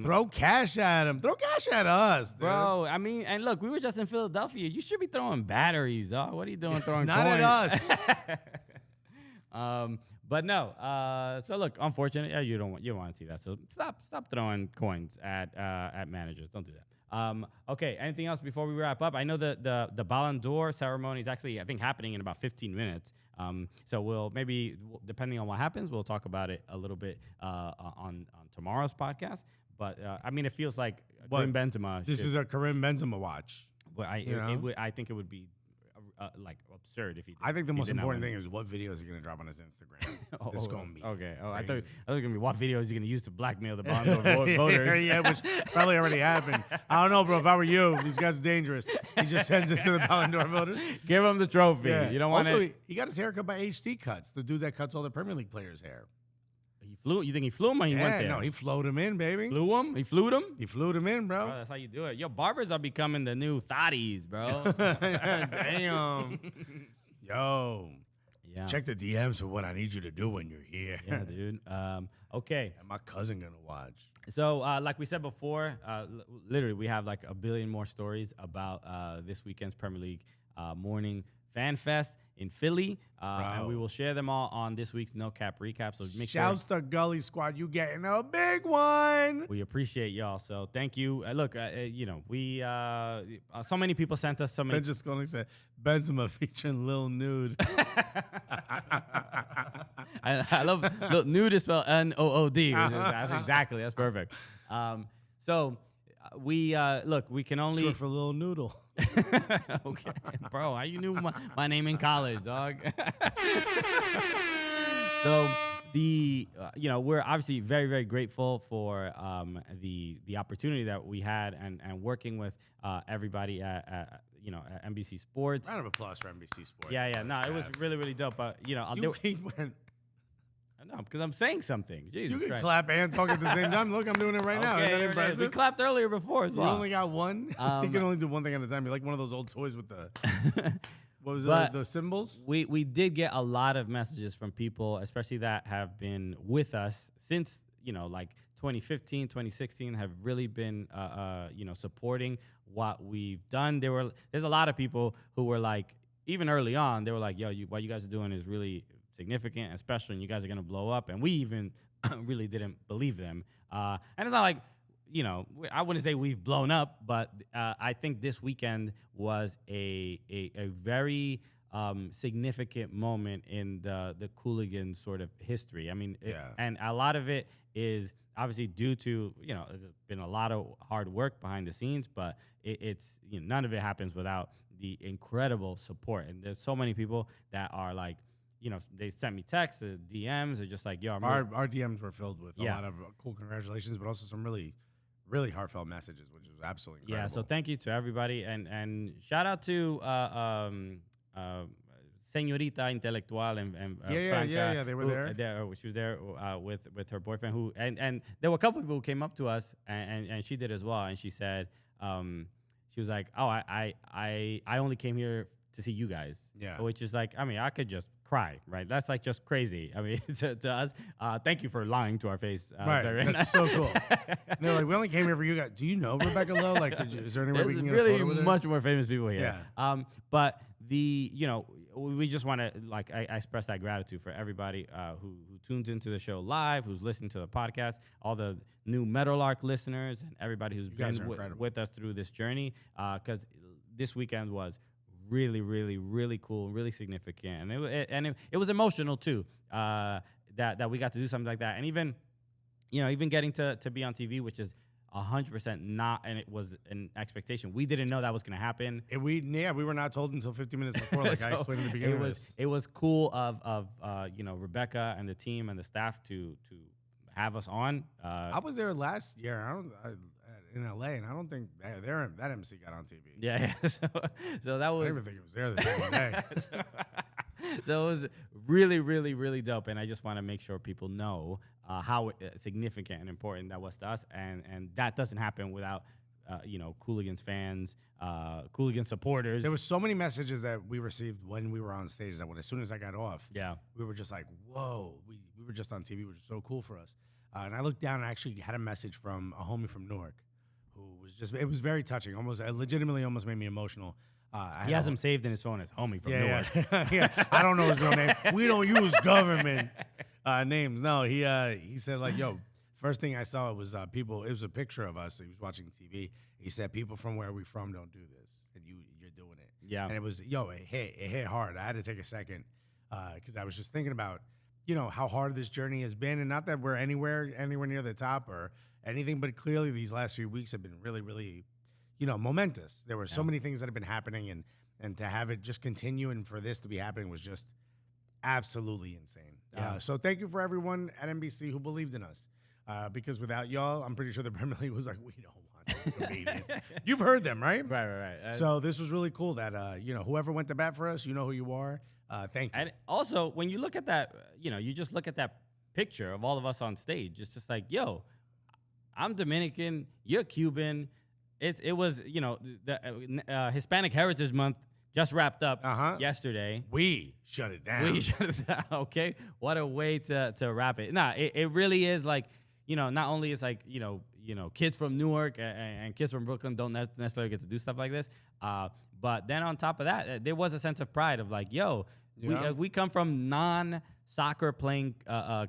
Throw cash at him. Throw cash at us, dude. Bro. I mean, and look, we were just in Philadelphia. You should be throwing batteries, dog. What are you doing throwing Not coins? at us. But no. So look, unfortunate. Yeah, you don't want to see that. So stop throwing coins at managers. Don't do that. Okay. Anything else before we wrap up? I know the Ballon d'Or ceremony is actually, I think, happening in about 15 minutes. So we'll maybe, depending on what happens, we'll talk about it a little bit on tomorrow's podcast. But I mean, it feels like Karim Benzema. This is a Karim Benzema watch. But I think it would be like absurd if he did. I think the most important thing is what video is he going to drop on his Instagram. This is going to be okay. Oh, I thought it was going to be what video is he going to use to blackmail the Ballon d'Or voters. Yeah, which probably already happened. I don't know, bro. If I were you, these guys are dangerous. He just sends it to the Ballon d'Or voters. Give him the trophy. Yeah. You don't want also, it. he got his hair cut by HD Cuts, the dude that cuts all the Premier League players' hair. He flew. You think he flew him or he went there? No, he flowed him in, baby. Flew him? He flew him? He flew him in, bro. Bro, that's how you do it. Yo, barbers are becoming the new thotties, bro. Damn. Yo. Yeah. Check the DMs for what I need you to do when you're here. Yeah, dude. Okay. And my cousin gonna watch. So, like we said before, literally we have like a billion more stories about this weekend's Premier League morning fan fest in Philly, and we will share them all on this week's No Cap Recap. So make Shouts to Gully Squad, you getting a big one. We appreciate y'all. So thank you. Look, we so many people sent us so many. Ben just gonna say Benzema featuring Lil Nude. I love look, nude is spelled N-O-O-D. That's perfect. So we look, we can only short for Lil Noodle. Okay, bro, how you knew my name in college, dog? So we're obviously very, very grateful for the opportunity that we had and working with everybody at NBC Sports. Round of applause for NBC Sports. Yeah. No, it was really, really dope. But no, because I'm saying something. Jesus you can Christ. clap and talk at the same time. Look, I'm doing it right now. Isn't that impressive? We clapped earlier before as well. You only got one? You can only do one thing at a time. You're like one of those old toys with the what was it? The symbols? We did get a lot of messages from people, especially that have been with us since, like 2015, 2016, have really been supporting what we've done. There's a lot of people who were like, even early on, they were like, yo, what you guys are doing is really significant and special, and you guys are going to blow up. And we even really didn't believe them. And it's not like, I wouldn't say we've blown up, but I think this weekend was a very significant moment in the Cooligan sort of history. I mean, and a lot of it is obviously due to, there's been a lot of hard work behind the scenes, but it's none of it happens without the incredible support. And there's so many people that are like, they sent me texts, DMs, or just like, yo, our DMs were filled with a lot of cool congratulations, but also some really, really heartfelt messages, which was absolutely incredible. Yeah, so thank you to everybody, and shout out to Señorita Intelectual and Franca. They were there. She was there with her boyfriend, and there were a couple people who came up to us, and she did as well, and she said, she was like, oh, I only came here to see you guys. Yeah. Which is like, I mean, I could just cry, right? That's like just crazy. I mean, to us, thank you for lying to our face. Right. That's so cool. And they're like, we only came here for you guys. Do you know Rebecca Lowe? Like, is there any way we can get really a photo with her? much more famous people here. Yeah. But we just want to, like, I express that gratitude for everybody who tunes into the show live, who's listened to the podcast, all the new Meadowlark listeners, and everybody who's been with us through this journey. Because this weekend was really, really, really cool, really significant, and it was emotional too. That we got to do something like that, and even getting to be on TV, which is 100% not, and it was an expectation. We didn't know that was going to happen. We were not told until 15 minutes before, like so I explained in the beginning. It was cool of Rebecca and the team and the staff to have us on. I was there last year. In LA, and I don't think that MC got on TV. Yeah. So that was. I didn't even think it was there the same day. That was really, really, really dope, and I just want to make sure people know how significant and important that was to us, and that doesn't happen without Cooligans fans, Cooligans supporters. There was so many messages that we received when we were on stage that as soon as I got off, we were just like, whoa, we were just on TV, which was so cool for us. And I looked down and I actually had a message from a homie from Newark, who was it was very touching, it legitimately almost made me emotional. He has him saved in his phone as homie from Newark. Yeah. I don't know his real name. We don't use government names. No, he said like, yo, first thing I saw was people. It was a picture of us. He was watching TV. He said, people from where we from don't do this, and you're doing it. Yeah. And it was, it hit hard. I had to take a second because I was just thinking about, how hard this journey has been, and not that we're anywhere near the top or anything, but clearly these last few weeks have been really, really, momentous. There were so many things that have been happening, and to have it just continue and for this to be happening was just absolutely insane. Yeah. So thank you for everyone at NBC who believed in us, because without y'all, I'm pretty sure the Premier League was like, we don't want a comedian. You've heard them, right? Right. So this was really cool that, whoever went to bat for us, you know who you are. Thank you. And also, when you look at that, you just look at that picture of all of us on stage. It's just like, yo, I'm Dominican, you're Cuban. It was, the Hispanic Heritage Month just wrapped up yesterday. We shut it down. Okay, what a way to wrap it. Nah, it really is like, not only is like, kids from Newark and kids from Brooklyn don't necessarily get to do stuff like this. But then on top of that, there was a sense of pride of like, yo, we come from non-soccer playing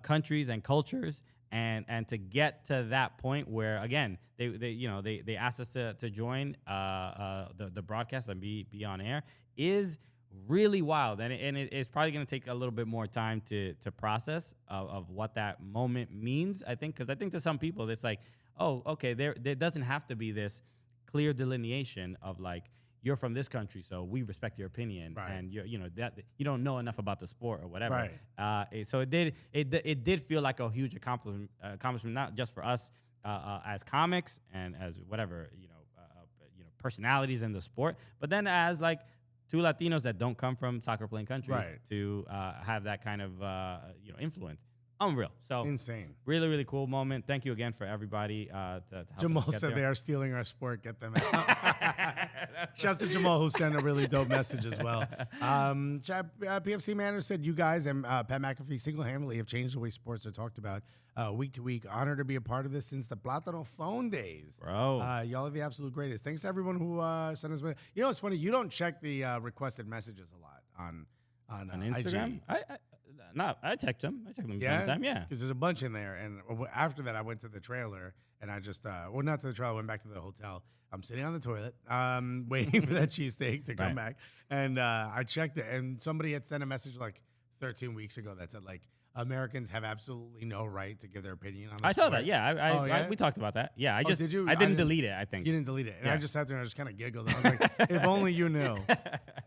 countries and cultures, and to get to that point where, again, they asked us to join the broadcast and be on air is really wild, and it's probably going to take a little bit more time to process of what that moment means. I think because I think to some people it's like, oh, okay, there doesn't have to be this clear delineation of like, you're from this country, so we respect your opinion, right. And that you don't know enough about the sport or whatever. Right. So it did feel like a huge accomplishment, not just for us as comics and as whatever personalities in the sport, but then as like two Latinos that don't come from soccer playing countries, right. to have that kind of influence. Unreal. So insane. Really, really cool moment. Thank you again for everybody. Jamal said they are stealing our sport. Get them out. Shouts to Jamal, who sent a really dope message as well. PFC Manor said, you guys and Pat McAfee single-handedly have changed the way sports are talked about week to week. Honored to be a part of this since the Plátano phone days. Bro. Y'all are the absolute greatest. Thanks to everyone who sent us. It's funny. You don't check the requested messages a lot on Instagram? IG. I checked them. I checked them yeah? all the time, yeah. Because there's a bunch in there. And after that, I went to the trailer, and I just, not to the trailer, I went back to the hotel. I'm sitting on the toilet, waiting for that cheesesteak to come back. And I checked it, and somebody had sent a message like 13 weeks ago that said, like, Americans have absolutely no right to give their opinion on this. I saw that, yeah. We talked about that. Yeah, did you? I didn't delete it, I think. You didn't delete it. And I just sat there and I just kind of giggled. I was like, if only you knew.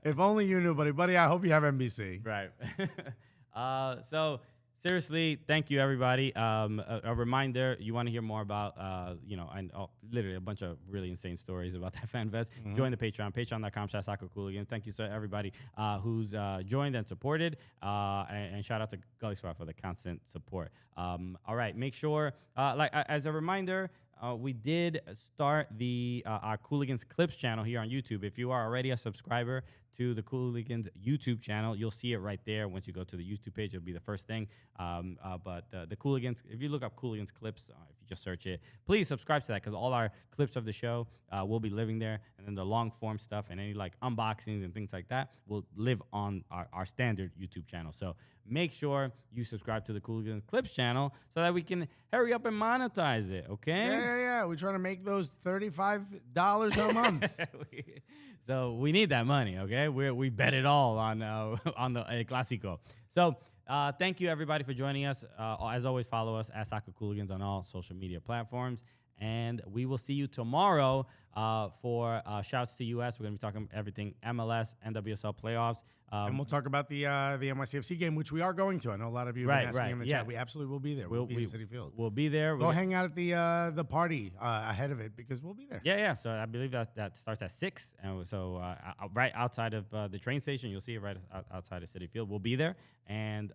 If only you knew, buddy. I hope you have NBC. Right. So seriously, thank you, everybody. A reminder, you want to hear more about, literally a bunch of really insane stories about that fan fest. Mm-hmm. Join the Patreon, patreon.com/soccercooligans. Thank you, sir, everybody who's joined and supported. And shout out to Gully Squad for the constant support. All right, make sure, as a reminder, we did start our Cooligans Clips channel here on YouTube. If you are already a subscriber to the Cooligans YouTube channel, you'll see it right there. Once you go to the YouTube page, it'll be the first thing. But the Cooligans, if you look up Cooligans Clips, if you just search it, please subscribe to that because all our clips of the show will be living there. And then the long form stuff and any like unboxings and things like that will live on our standard YouTube channel. So make sure you subscribe to the Cooligans Clips channel so that we can hurry up and monetize it, okay? Yeah. We're trying to make those $35 a month. So we need that money, okay? We bet it all on the Clásico. So thank you, everybody, for joining us. As always, follow us at Soccer Cooligans on all social media platforms. And we will see you tomorrow for Shouts to US. We're going to be talking everything MLS, NWSL playoffs. And we'll talk about the NYCFC game, which we are going to. I know a lot of you have been asking in the chat. We absolutely will be there. We'll be in City Field. We'll be there. Go hang out at the party ahead of it because we'll be there. Yeah. So I believe that starts at 6. And so right outside of the train station, you'll see it right outside of City Field. We'll be there. And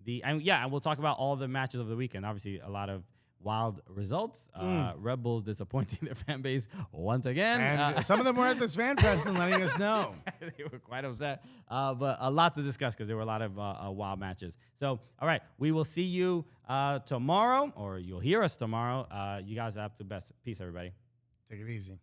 we'll talk about all the matches of the weekend. Obviously, a lot of wild results. Red Bulls disappointing their fan base once again. And some of them were at this fan fest and letting us know. They were quite upset. But a lot to discuss because there were a lot of wild matches. So, all right, we will see you tomorrow, or you'll hear us tomorrow. You guys have the best. Peace, everybody. Take it easy.